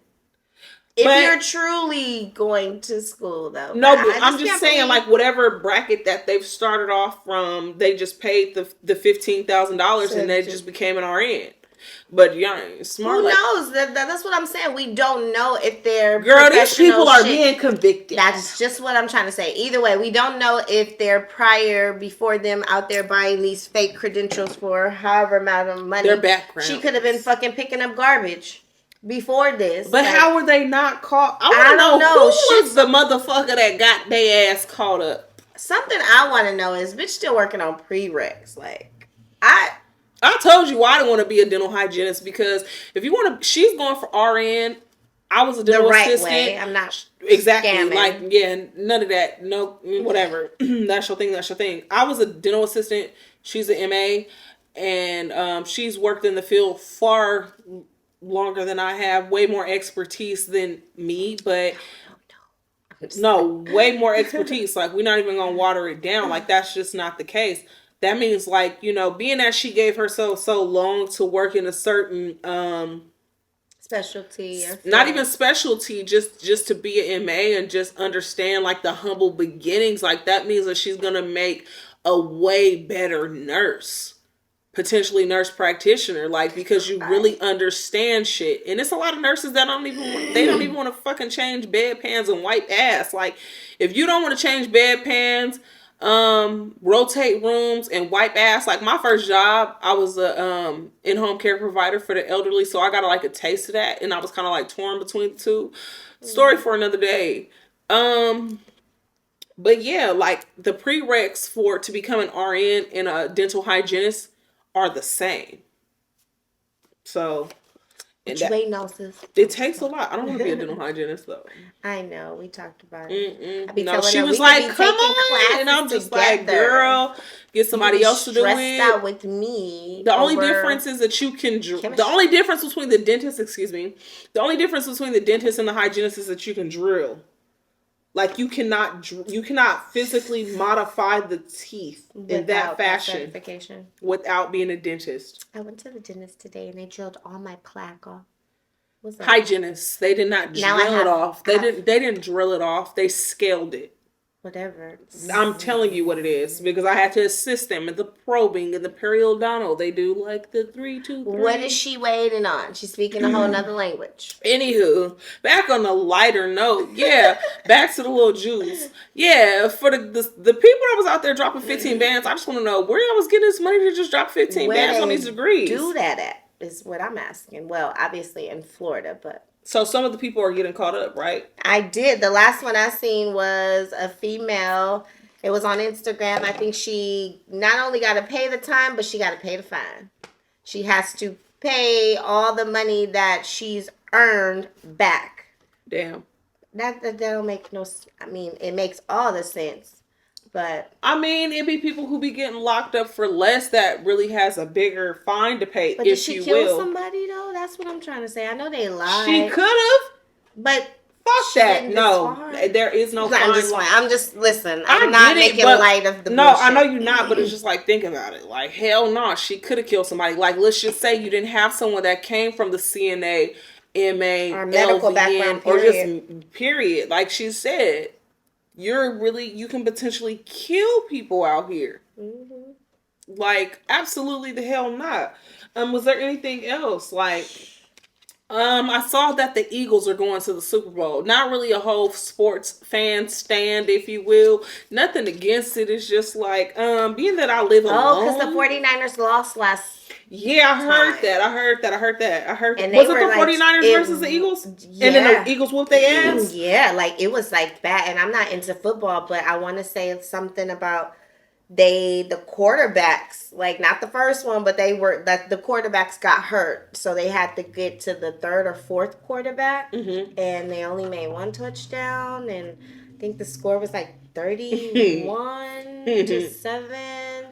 If you're truly going to school, though. No, but I'm just saying, like, whatever bracket that they've started off from, they just paid the $15,000 and they just became an RN. But young, smart. Who knows? That's what I'm saying. We don't know if they're girl. These people are being convicted. That's just what I'm trying to say. Either way, we don't know if they're before them out there buying these fake credentials for however amount of money. Their background. She could have been fucking picking up garbage before this. But how were they not caught? I don't know. Who was the motherfucker that got their ass caught up? Something I want to know is, bitch still working on prereqs. Like, I told you I didn't want to be a dental hygienist because if you want to, she's going for RN. I was a dental assistant. Way. I'm not exactly scamming. Like, yeah, none of that. No, whatever. That's your thing. That's your thing. I was a dental assistant. She's an MA, and she's worked in the field far longer than I have. Way more expertise than me, but no, way more expertise. Like, we're not even gonna water it down. Like, that's just not the case. That means, like, being that she gave herself so long to work in a certain specialty, not even specialty, just to be an MA and just understand like the humble beginnings, like that means that she's gonna make a way better nurse, potentially nurse practitioner, like, because you really understand shit. And it's a lot of nurses that don't even want to fucking change bedpans and wipe ass. Like, if you don't want to change bedpans, rotate rooms and wipe ass. Like, my first job, I was a in-home care provider for the elderly, so I got like a taste of that, and I was kind of like torn between the two. Story for another day. But yeah, like the prereqs for to become an RN and a dental hygienist are the same. So, and What you that waiting on, sis? it takes a lot. I don't want to be a dental hygienist though. I know. We talked about it. I Mm-mm. be No, telling she her was we could like, be "Come taking on," and I'm classes just like, together. "Girl, get You could somebody be else to do stressed out it." with me The only over difference is that you can. The chemistry. only difference between the dentist, excuse me, the only difference between the dentist and the hygienist is that you can drill. Like you cannot physically modify the teeth in that Without that fashion certification. without being a dentist. I went to the dentist today and they drilled all my plaque off. What's that? Hygienists, they did not Now I drill it have, off. I They have didn't. They didn't drill it off. They scaled it. whatever. I'm telling you what it is because I had to assist them in the probing and the periodontal. They do like the 3, 2, 3. What is she waiting on? She's speaking a whole nother language. Anywho, back on the lighter note, yeah, back to the little Jews. Yeah, for the people that was out there dropping 15 bands, I just want to know where y'all was getting this money to just drop 15 Where bands on they these degrees. do that at is what I'm asking. Well, obviously in Florida, but So some of the people are getting caught up, right? I did. The last one I seen was a female. It was on Instagram. I think she not only got to pay the time, but she got to pay the fine. She has to pay all the money that she's earned back. Damn. That don't make no. I mean, it makes all the sense, but I mean, it'd be people who be getting locked up for less that really has a bigger fine to pay, but did if she you kill will. somebody though? That's what I'm trying to say. I know they lied. She could have. But Fuck she that. didn't No, disarm. there is no fine. I'm just listen. I I'm not get it, making but light of the no, bullshit. I know you're not, but it's just like, think about it. Like, hell no, she could have killed somebody. Like, let's just say you didn't have someone that came from the CNA, MA, Or medical LVN, background, or period. just period. Like she said, you can potentially kill people out here. Mm-hmm. Like, absolutely the hell not. Was there anything else? Like, I saw that the Eagles are going to the Super Bowl. Not really a whole sports fan stand, if you will. Nothing against it. It's just like, being that I live alone. Oh, because the 49ers lost last. Yeah, I heard time. that. I heard that. And Was they it were the like, 49ers versus the Eagles? Yeah. And then the Eagles whooped their ass? Yeah, like it was like bad. And I'm not into football, but I want to say something about the quarterbacks, like not the first one, but the quarterbacks got hurt, so they had to get to the third or fourth quarterback, and they only made one touchdown, and I think the score was like 31-7,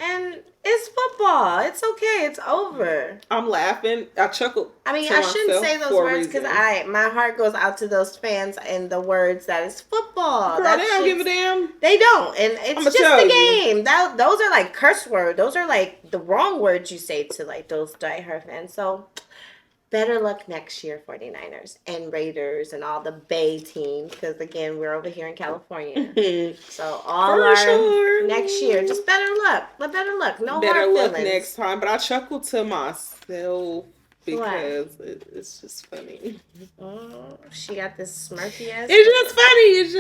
and it's football. It's okay. It's over. I'm laughing. I chuckled. I mean, I shouldn't say those words because my heart goes out to those fans and the words that it's football. Girl, they don't give a damn. They don't, and it's just the game. Those are like curse words. Those are like the wrong words you say to like those diehard fans. So better luck next year, 49ers and Raiders and all the Bay teams, because again, we're over here in California. So next year, just better luck. Better luck. No better hard luck feelings. next time. But I chuckled to myself because it's just funny. She got this smirky ass. It's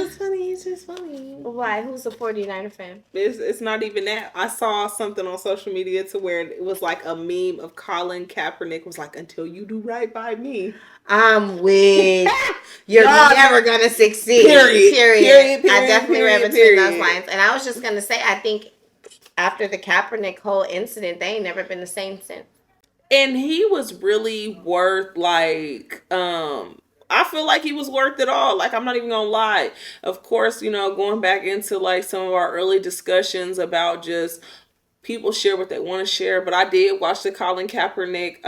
just funny. Why? Who's a 49er fan? It's not even that. I saw something on social media to where it was like a meme of Colin Kaepernick was like, "Until you do right by me, I'm with you're never gonna succeed." Period. I definitely read between those lines, and I was just gonna say, I think after the Kaepernick whole incident, they ain't never been the same since. And he was really worth like I feel like he was worth it all. Like, I'm not even gonna lie. Of course, going back into like some of our early discussions about just people share what they want to share, but I did watch the Colin Kaepernick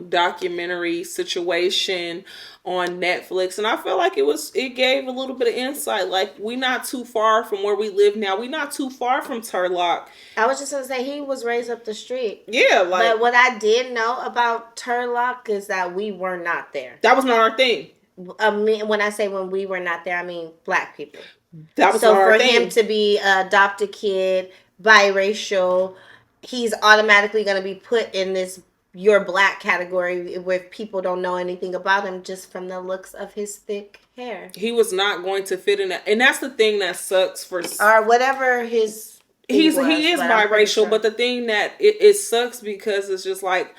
documentary situation on Netflix, and I feel like it gave a little bit of insight. Like, we not too far from where we live now. We not too far from Turlock. I was just gonna say he was raised up the street. Yeah, like, but what I did know about Turlock is that we were not there. That was not our thing. When I say when we were not there, I mean black people. That was not our thing. So for him to be an adopted kid, biracial, he's automatically going to be put in this "you're black" category where people don't know anything about him just from the looks of his thick hair. He was not going to fit in that, and that's the thing that sucks for or whatever his. He is biracial, sure. But the thing that it sucks because it's just like,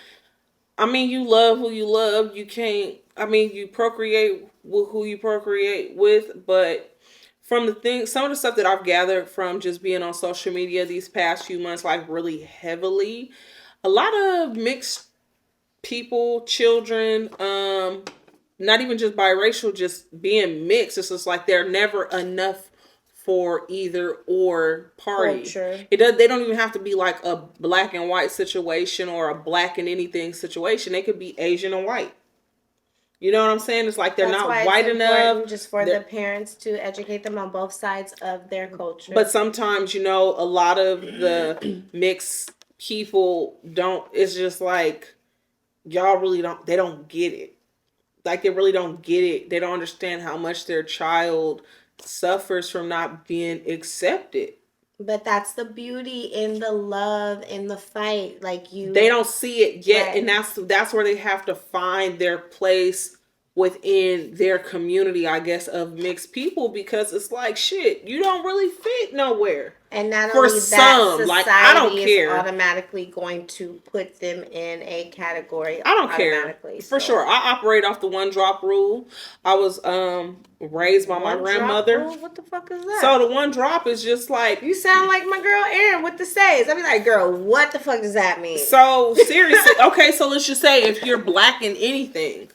I mean, you love who you love. You can't. I mean, you procreate with who you procreate with, but from the things, some of the stuff that I've gathered from just being on social media these past few months, like really heavily, a lot of mixed people, children, not even just biracial, just being mixed. It's just like they're never enough for either or party. Culture. It does. They don't even have to be like a black and white situation or a black and anything situation. They could be Asian and white. You know what I'm saying? It's like they're That's not why white it's enough. just for the parents to educate them on both sides of their culture. But sometimes, a lot of the mixed people don't. It's just like y'all really don't. They don't get it. Like they really don't get it. They don't understand how much their child suffers from not being accepted. But that's the beauty in the love, in the fight. Like they don't see it yet, right. And that's where they have to find their place within their community, I guess, of mixed people, because it's like, shit, you don't really fit nowhere. And not for only some, that, society like, I don't care. is automatically going to put them in a category. I don't care. For sure. I operate off the one drop rule. I was raised by my grandmother. What the fuck is that? So the one drop is just like, you sound like my girl Erin with the says. I be like, girl, what the fuck does that mean? So seriously, okay, so let's just say if you're black in anything,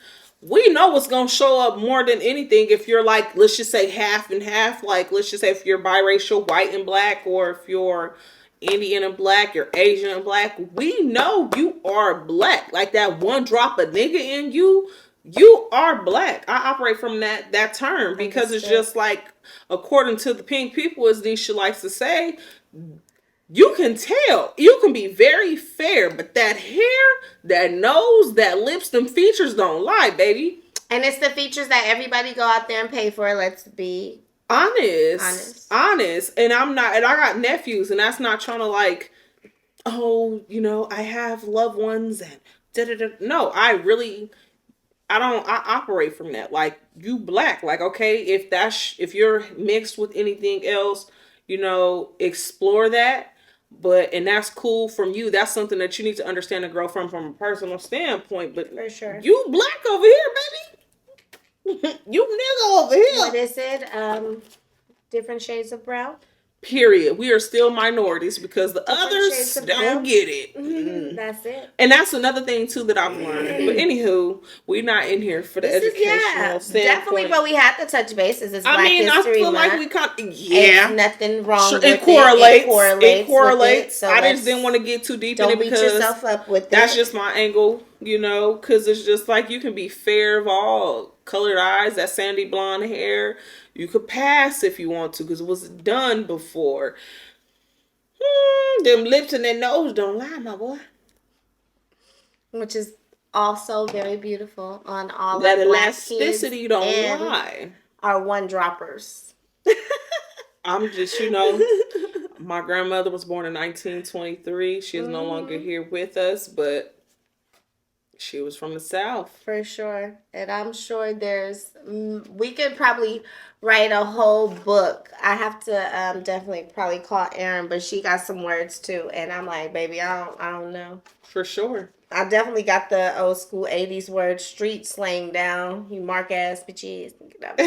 we know what's going to show up more than anything if you're like, let's just say half and half. Like, let's just say if you're biracial, white and black, or if you're Indian and black, you're Asian and black. We know you are black. Like that one drop of nigga in you, you are black. I operate from that term because it's just like, according to the pink people, as Nisha likes to say, you can tell. You can be very fair, but that hair, that nose, that lips, them features don't lie, baby. And it's the features that everybody go out there and pay for. Let's be honest. And I got nephews, and that's not trying to like, oh, I have loved ones and da-da-da. No, I operate from that. Like, you black. Like, okay, if you're mixed with anything else, explore that. And that's cool from you. That's something that you need to understand and grow from a personal standpoint. But for sure, you black over here, baby. You nigga over here. What is it? Different shades of brown. Period. We are still minorities because the others don't get it. Mm-hmm. That's it. And that's another thing too that I've learned. But anywho, we're not in here for the educational standpoint. Definitely, but we have to touch bases. It's Black History I feel Month. like we Ain't nothing wrong with it. It correlates. So I just didn't want to get too deep in it because don't beat yourself up with that's just my angle, because it's just like you can be fair of all colored eyes, that sandy blonde hair. You could pass if you want to because it was done before. Them lips and that nose don't lie, my boy. Which is also very beautiful on all that of elasticity don't lie. Our one droppers. I'm just, my grandmother was born in 1923. She is no longer here with us, but she was from the South. For sure. And I'm sure we could probably write a whole book. I have to definitely probably call Erin, but she got some words too. And I'm like, baby, I don't know. For sure. I definitely got the old school 80s word street slang down. You mark ass bitches. I'm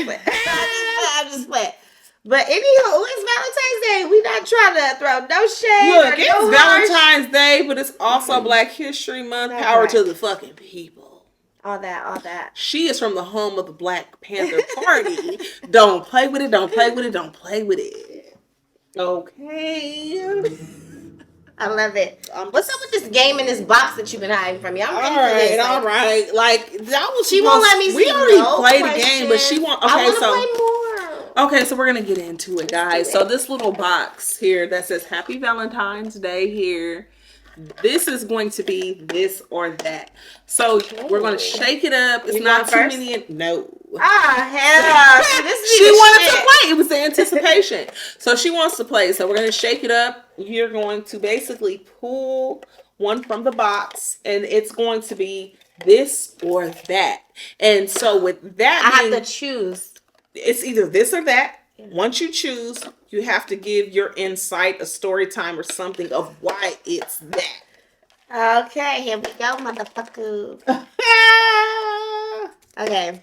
just playing. But anyhow, it's Valentine's Day. We not trying to throw no shade. Look, it's Valentine's Day, but it's also Black History Month. That's Power to the fucking people. All that. She is from the home of the Black Panther Party. Don't play with it. Don't play with it. Don't play with it. Okay. I love it. What's up with this game in this box that you've been hiding from me? I'm ready for this. All right. Like, that was. She won't let me see. We already played the game, but she won't. Okay, I want to play more. Okay, so we're gonna get into it, guys. So this little box here that says Happy Valentine's Day here. This is going to be this or that. So we're going to shake it up. It's not too many. No. Hell. She wanted to play. It was the anticipation. So she wants to play. So we're going to shake it up. You're going to basically pull one from the box. And it's going to be this or that. And so with that, I have to choose. It's either this or that. Once you choose, you have to give your insight, a story time, or something of why it's that. Okay, here we go, motherfucker. Okay.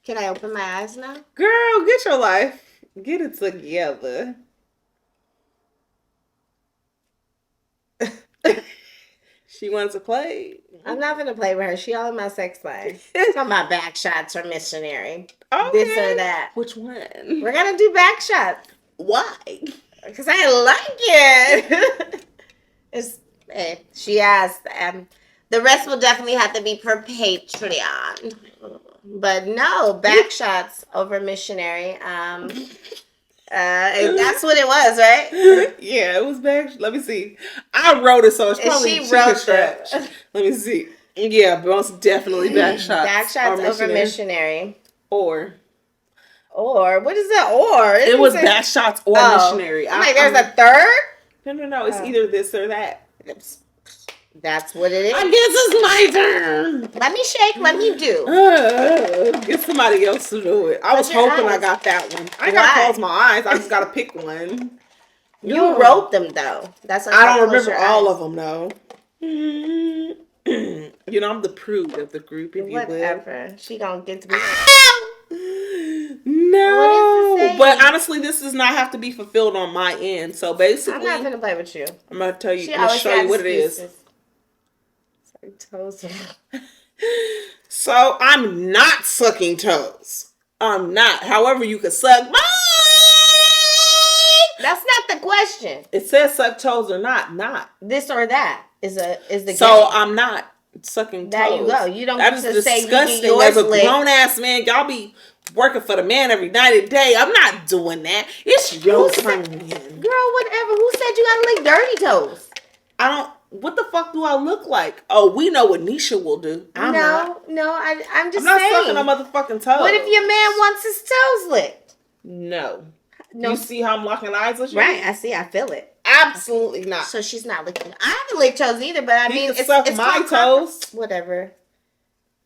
Can I open my eyes now? Girl, get your life. Get it together. She wants to play. I'm not gonna play with her. She all in my sex life. Talking about back shots or missionary. Okay. This or that. Which one? We're gonna do back shots. Why? Because I like it. It's, she asked. The rest will definitely have to be per Patreon. But no, back shots over missionary. That's what it was, right? Yeah, it was back. Let me see. I wrote it, so it's probably She chicken wrote stretch. Let me see. Yeah, most definitely back shots. Back shots over missionary. Or what is that? Or it was back shots or missionary. I'm like, there's a third? No. It's either this or that. That's what it is. I guess it's my turn. Let me shake. Let me do. Get somebody else to do it. I was hoping I got that one. I gotta close my eyes. I just gotta pick one. You wrote them though. That's I don't remember all of them though. You know, I'm the prude of the group, if you will. Whatever. She gonna get to be. No, but honestly, this does not have to be fulfilled on my end. So basically, I'm not gonna play with you. I'm gonna tell you. I'm gonna show you what it is. Toes. So I'm not sucking toes. I'm not. However, you could suck mine. That's not the question. It says suck toes or not. Not this or that is the. So game. I'm not sucking toes. There you go. You don't get to say disgusting. You As a grown ass man, y'all be working for the man every night and day. I'm not doing that. It's your turn, man. Girl, whatever. Who said you gotta lick dirty toes? I don't. What the fuck do I look like? Oh, we know what Nisha will do. I'm not sucking a motherfucking toe. What if your man wants his toes licked? No. You see how I'm locking eyes with you? Right, I see. I feel it. Absolutely not. So she's not licking. I haven't licked toes either, but I mean, it's my toes. Whatever.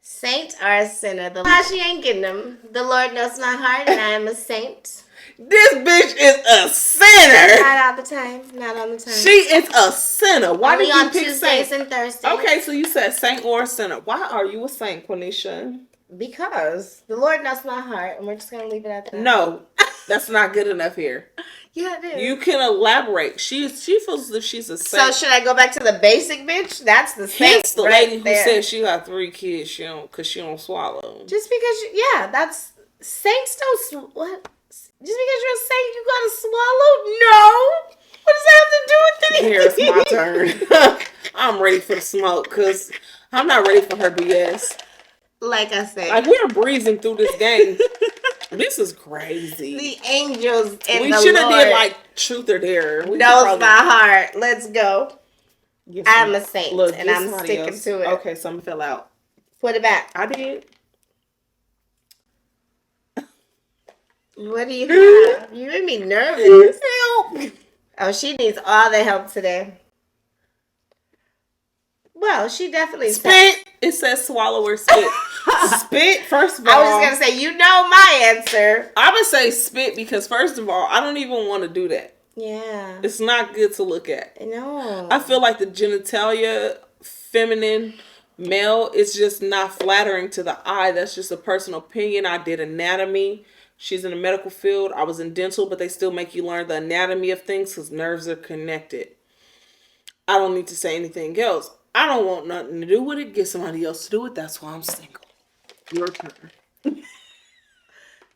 Saint or a sinner. She ain't getting them. The Lord knows my heart, and I am a saint. This bitch is a sinner. Not all the time. Not all the time. She is a sinner. Why only did you on pick Tuesdays saint? and Thursdays. Okay, so you said saint or a sinner. Why are you a saint, Quenisha? Because the Lord knows my heart, and we're just gonna leave it at that. No, that's not good enough here. Yeah, it is. You can elaborate. She feels as if she's a saint. So should I go back to the basic bitch? That's the saint. Hence the lady who said she got 3 kids. She don't swallow. Just because, that's saints don't what? Just because you're a saint, you gotta swallow? No. What does that have to do with anything? Here, it's my turn. I'm ready for the smoke because I'm not ready for her BS. Like I said, like we're breezing through this game. This is crazy. The angels and we the should have Lord did like truth or dare. Knows my heart. Let's go. I'm a saint and I'm sticking to it. Okay, something fell out. Put it back. I did. What do you have? You made me nervous. Help. Oh, she needs all the help today. Well, she definitely spit. It says swallow or spit. Spit, first of all. I was just going to say, you know my answer. I'm going to say spit because, first of all, I don't even want to do that. Yeah. It's not good to look at. No. I feel like the genitalia, feminine, male, is just not flattering to the eye. That's just a personal opinion. I did anatomy. She's in the medical field. I was in dental, but they still make you learn the anatomy of things because nerves are connected. I don't need to say anything else. I don't want nothing to do with it. Get somebody else to do it. That's why I'm single. Your turn.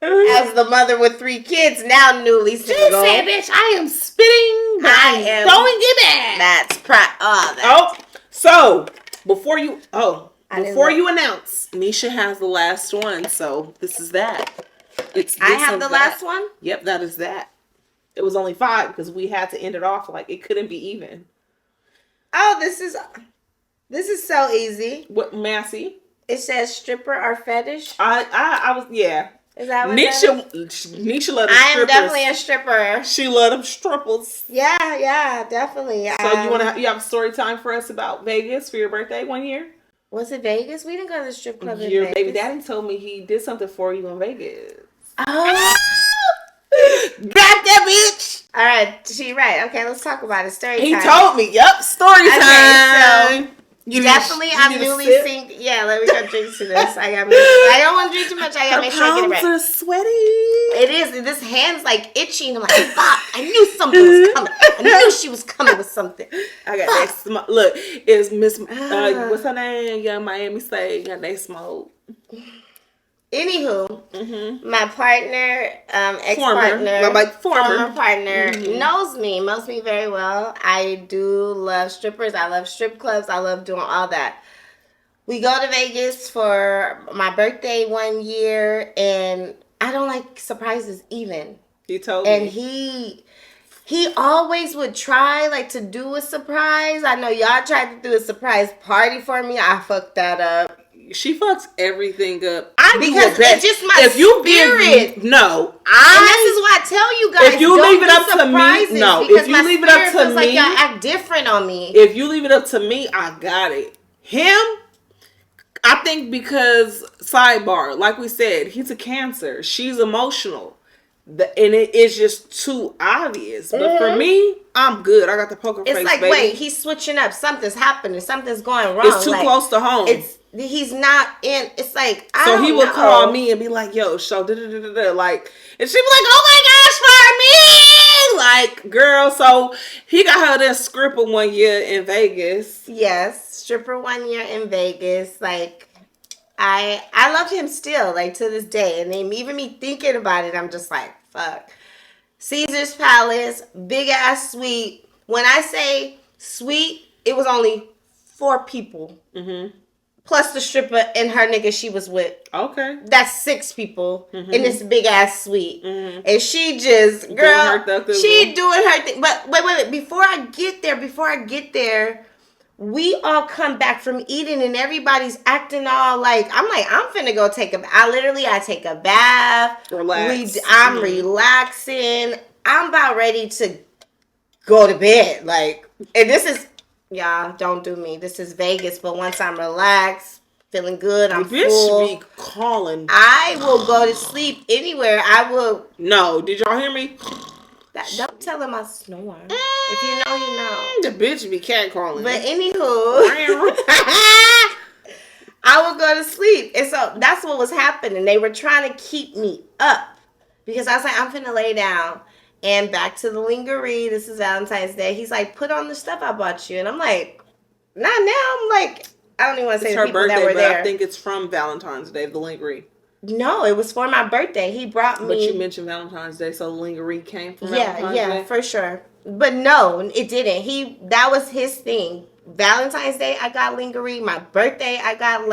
As the mother with 3 kids, now newly single. She said, bitch, I am spitting. I am going to get back. That's so before you announce, Nisha has the last one. So this is that. I have the last one? Yep, that is that. It was only 5 because we had to end it off like it couldn't be even. Oh, this is so easy. What, Massey? It says stripper or fetish. I was, yeah. Is that what Nisha loved them strippers. I am definitely a stripper. She loved them strippers. Yeah, definitely. So you have a story time for us about Vegas for your birthday one year? Was it Vegas? We didn't go to the strip club in Your Vegas. baby daddy told me he did something for you in Vegas. Oh. Got that bitch. All right, she right. Okay, let's talk about it. Story time. He told me. Yep, story time. So Definitely, I'm newly synced. Yeah, let me go drink to this. I don't want to drink too much. I gotta make sure I get it right. Her palms are sweaty. It is. This hand's like itchy, and I'm like, fuck. I knew something was coming. I knew she was coming with something. I got that. Look, it's Miss. What's her name? Young Miami say. Got that smoke. Anywho, my partner, ex-partner, former partner, knows me very well. I do love strippers. I love strip clubs. I love doing all that. We go to Vegas for my birthday one year, and I don't like surprises even. He told me. And he always would try like to do a surprise. I know y'all tried to do a surprise party for me. I fucked that up. She fucks everything up. Because it's just my spirit. And this is why I tell you guys. If you leave it up to me, if you leave it up to me, like y'all act different on me. If you leave it up to me, I got it. Him, I think because sidebar, like we said, he's a Cancer. She's emotional. And it is just too obvious. But for me, I'm good. I got the poker face, like, baby. wait, he's switching up. Something's happening. Something's going wrong. It's too close to home. He's not in. It's like, so he would call me and be like, "Yo, show like," and she'd be like, "Oh my gosh, for me!" Like, girl. So he got her that stripper one year in Vegas. Yes, stripper 1 year in Vegas. Like, I love him still, like to this day, and then even me thinking about it, I'm just like, fuck. Caesar's Palace, big ass suite. When I say suite, it was only 4 people. Plus the stripper and her nigga she was with. Okay. That's 6 people in this big ass suite. And she just, girl, she doing her thing. But wait. Before I get there, we all come back from eating and everybody's acting all like, I'm finna go take a bath. I take a bath. Relax. I'm relaxing. I'm about ready to go to bed. Like, and this is, y'all, don't do me. This is Vegas, but once I'm relaxed, feeling good, I'm full. Bitch be calling. I will go to sleep anywhere. I will. No, did y'all hear me? Don't tell him I snore. If you know, you know. The bitch be catcalling. But anywho, I would go to sleep. And so that's what was happening. They were trying to keep me up because I was like, I'm finna lay down. And back to the lingerie. This is Valentine's Day. He's like, put on the stuff I bought you. And I'm like, not now. I'm like, I don't even want to say it's the her people birthday, that were there. I think it's from Valentine's Day, the lingerie. No, it was for my birthday. He brought me. But you mentioned Valentine's Day, so the lingerie came from Valentine's Day? Yeah, for sure. But no, it didn't. That was his thing. Valentine's Day, I got lingerie. My birthday, I got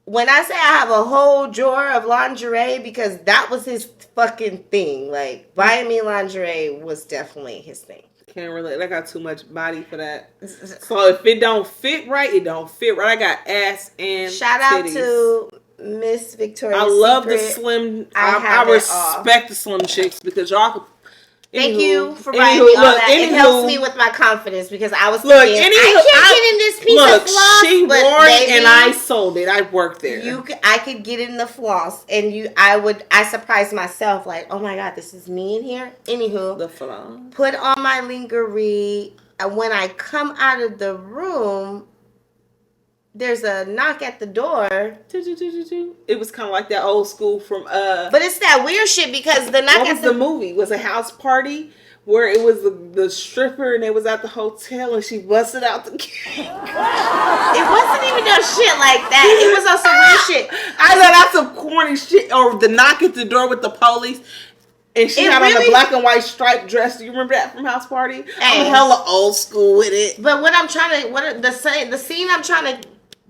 when I say I have a whole drawer of lingerie, because that was his fucking thing. Like, buying me lingerie was definitely his thing. Can't relate. I got too much body for that. So if it don't fit right, it don't fit right. I got ass and shout titties. Out to Miss Victoria's I love Secret. the slim. I respect the slim chicks because y'all could. Thank you for buying me all that. It helps me with my confidence because I was thinking, I can't get in this piece of floss. She wore it and I sold it. I worked there. I could get in the floss and I surprised myself like, oh my God, this is me in here. Anywho, the floss. Put on my lingerie. And when I come out of the room, there's a knock at the door. It was kind of like that old school from But it's that weird shit because the knock at the movie was a house party where it was the stripper and they was at the hotel and she busted out the cake. It wasn't even no shit like that. It was also weird shit. I know that's some corny shit. Or the knock at the door with the police. And she had on the black and white striped dress. Do you remember that from House Party? I'm hella old school with it. But the scene I'm trying to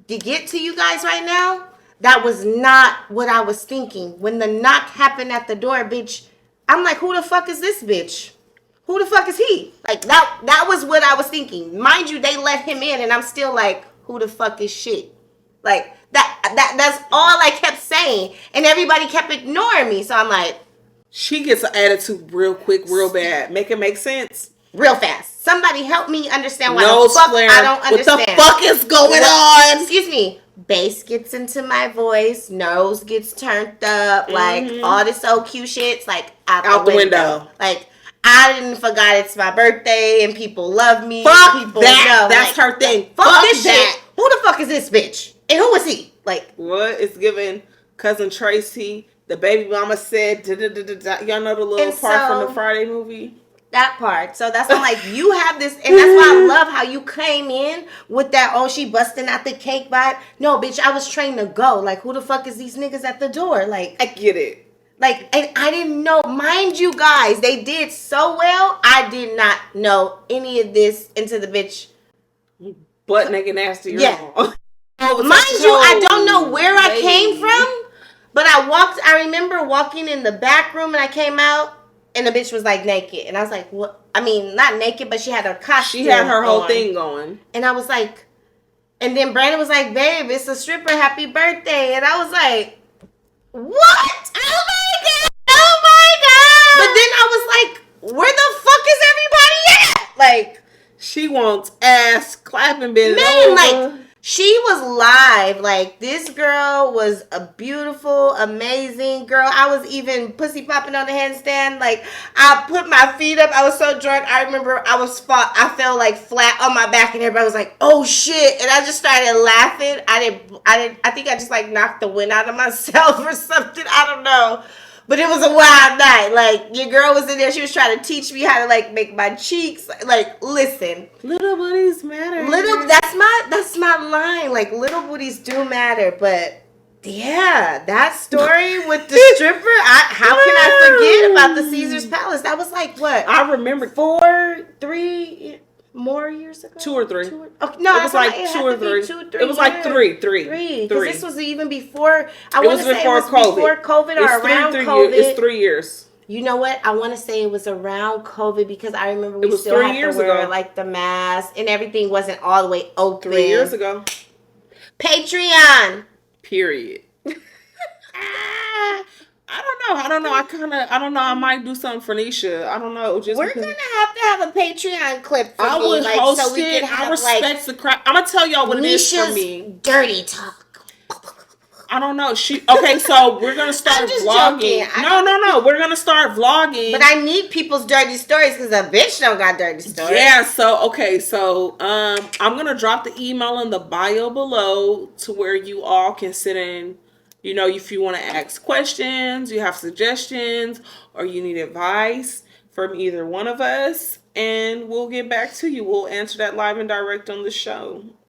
get to you guys right now, that was not what I was thinking. When the knock happened at the door, bitch, I'm like, who the fuck is this bitch? Who the fuck is he? Like, that was what I was thinking. Mind you, they let him in, and I'm still like, who the fuck is shit? Like, that's all I kept saying. And everybody kept ignoring me. So I'm like, she gets an attitude real quick, real bad. Make it make sense. Real fast. Somebody help me understand why the fuck I don't understand. What the fuck is going on? Excuse me. Bass gets into my voice. Nose gets turned up. Like, all this old cute shit's like out the window. Like, I didn't forgot it's my birthday and people love me. Fuck people that. know. That's like, her thing. Fuck this that. shit. Who who the fuck is this bitch? And who is he? Like, what? It's giving Cousin Tracy, the baby mama said, y'all know the little part from the Friday movie? That part. So that's why I'm like, you have this, and that's why I love how you came in with that, oh, she busting out the cake vibe. No, bitch, I was trained to go. Like, who the fuck is these niggas at the door? Like, I get it. Like, and I didn't know, mind you guys, they did so well. I did not know any of this into the bitch. Butt naked nasty. Yeah. Mind you, I don't know where I came from, but I remember walking in the back room and I came out and the bitch was like naked. And I was like, what? I mean, not naked, but she had her costume. She had her whole thing going. And I was like, and then Brandon was like, babe, it's a stripper, happy birthday. And I was like, what? Oh my God. Oh my God. But then I was like, where the fuck is everybody at? Like, she wants ass clapping, been over. Like, she was live. Like, this girl was a beautiful, amazing girl. I was even pussy popping on the handstand. Like, I put my feet up. I was so drunk. I remember I fell like flat on my back and everybody was like, oh shit. And I just started laughing. I think I just like knocked the wind out of myself or something. I don't know. But it was a wild night. Like, your girl was in there. She was trying to teach me how to, like, make my cheeks. Like, listen. Little booties matter. That's my line. Like, little booties do matter. But, yeah, that story with the stripper, how can I forget about the Caesar's Palace? That was, like, what? I remember. 3 more years ago? 2 or 3. No, it was like 2 or 3. It was like 3. Because this was even before. It was before COVID or around COVID. It's 3 years. You know what? I want to say it was around COVID because I remember we still had to wear like the mask and everything wasn't all the way open. 3 years ago. Patreon. Period. I don't know. I might do something for Nisha. I don't know. We're gonna have a Patreon clip for I me, would like, host so we it. can have, I respect the crap. I'm gonna tell y'all what Nisha's it is for me. Dirty talk. I don't know. Okay, so we're gonna start vlogging. No. We're gonna start vlogging. But I need people's dirty stories because a bitch don't got dirty stories. Yeah. So I'm gonna drop the email in the bio below to where you all can sit in. You know, if you want to ask questions, you have suggestions, or you need advice from either one of us, and we'll get back to you. We'll answer that live and direct on the show.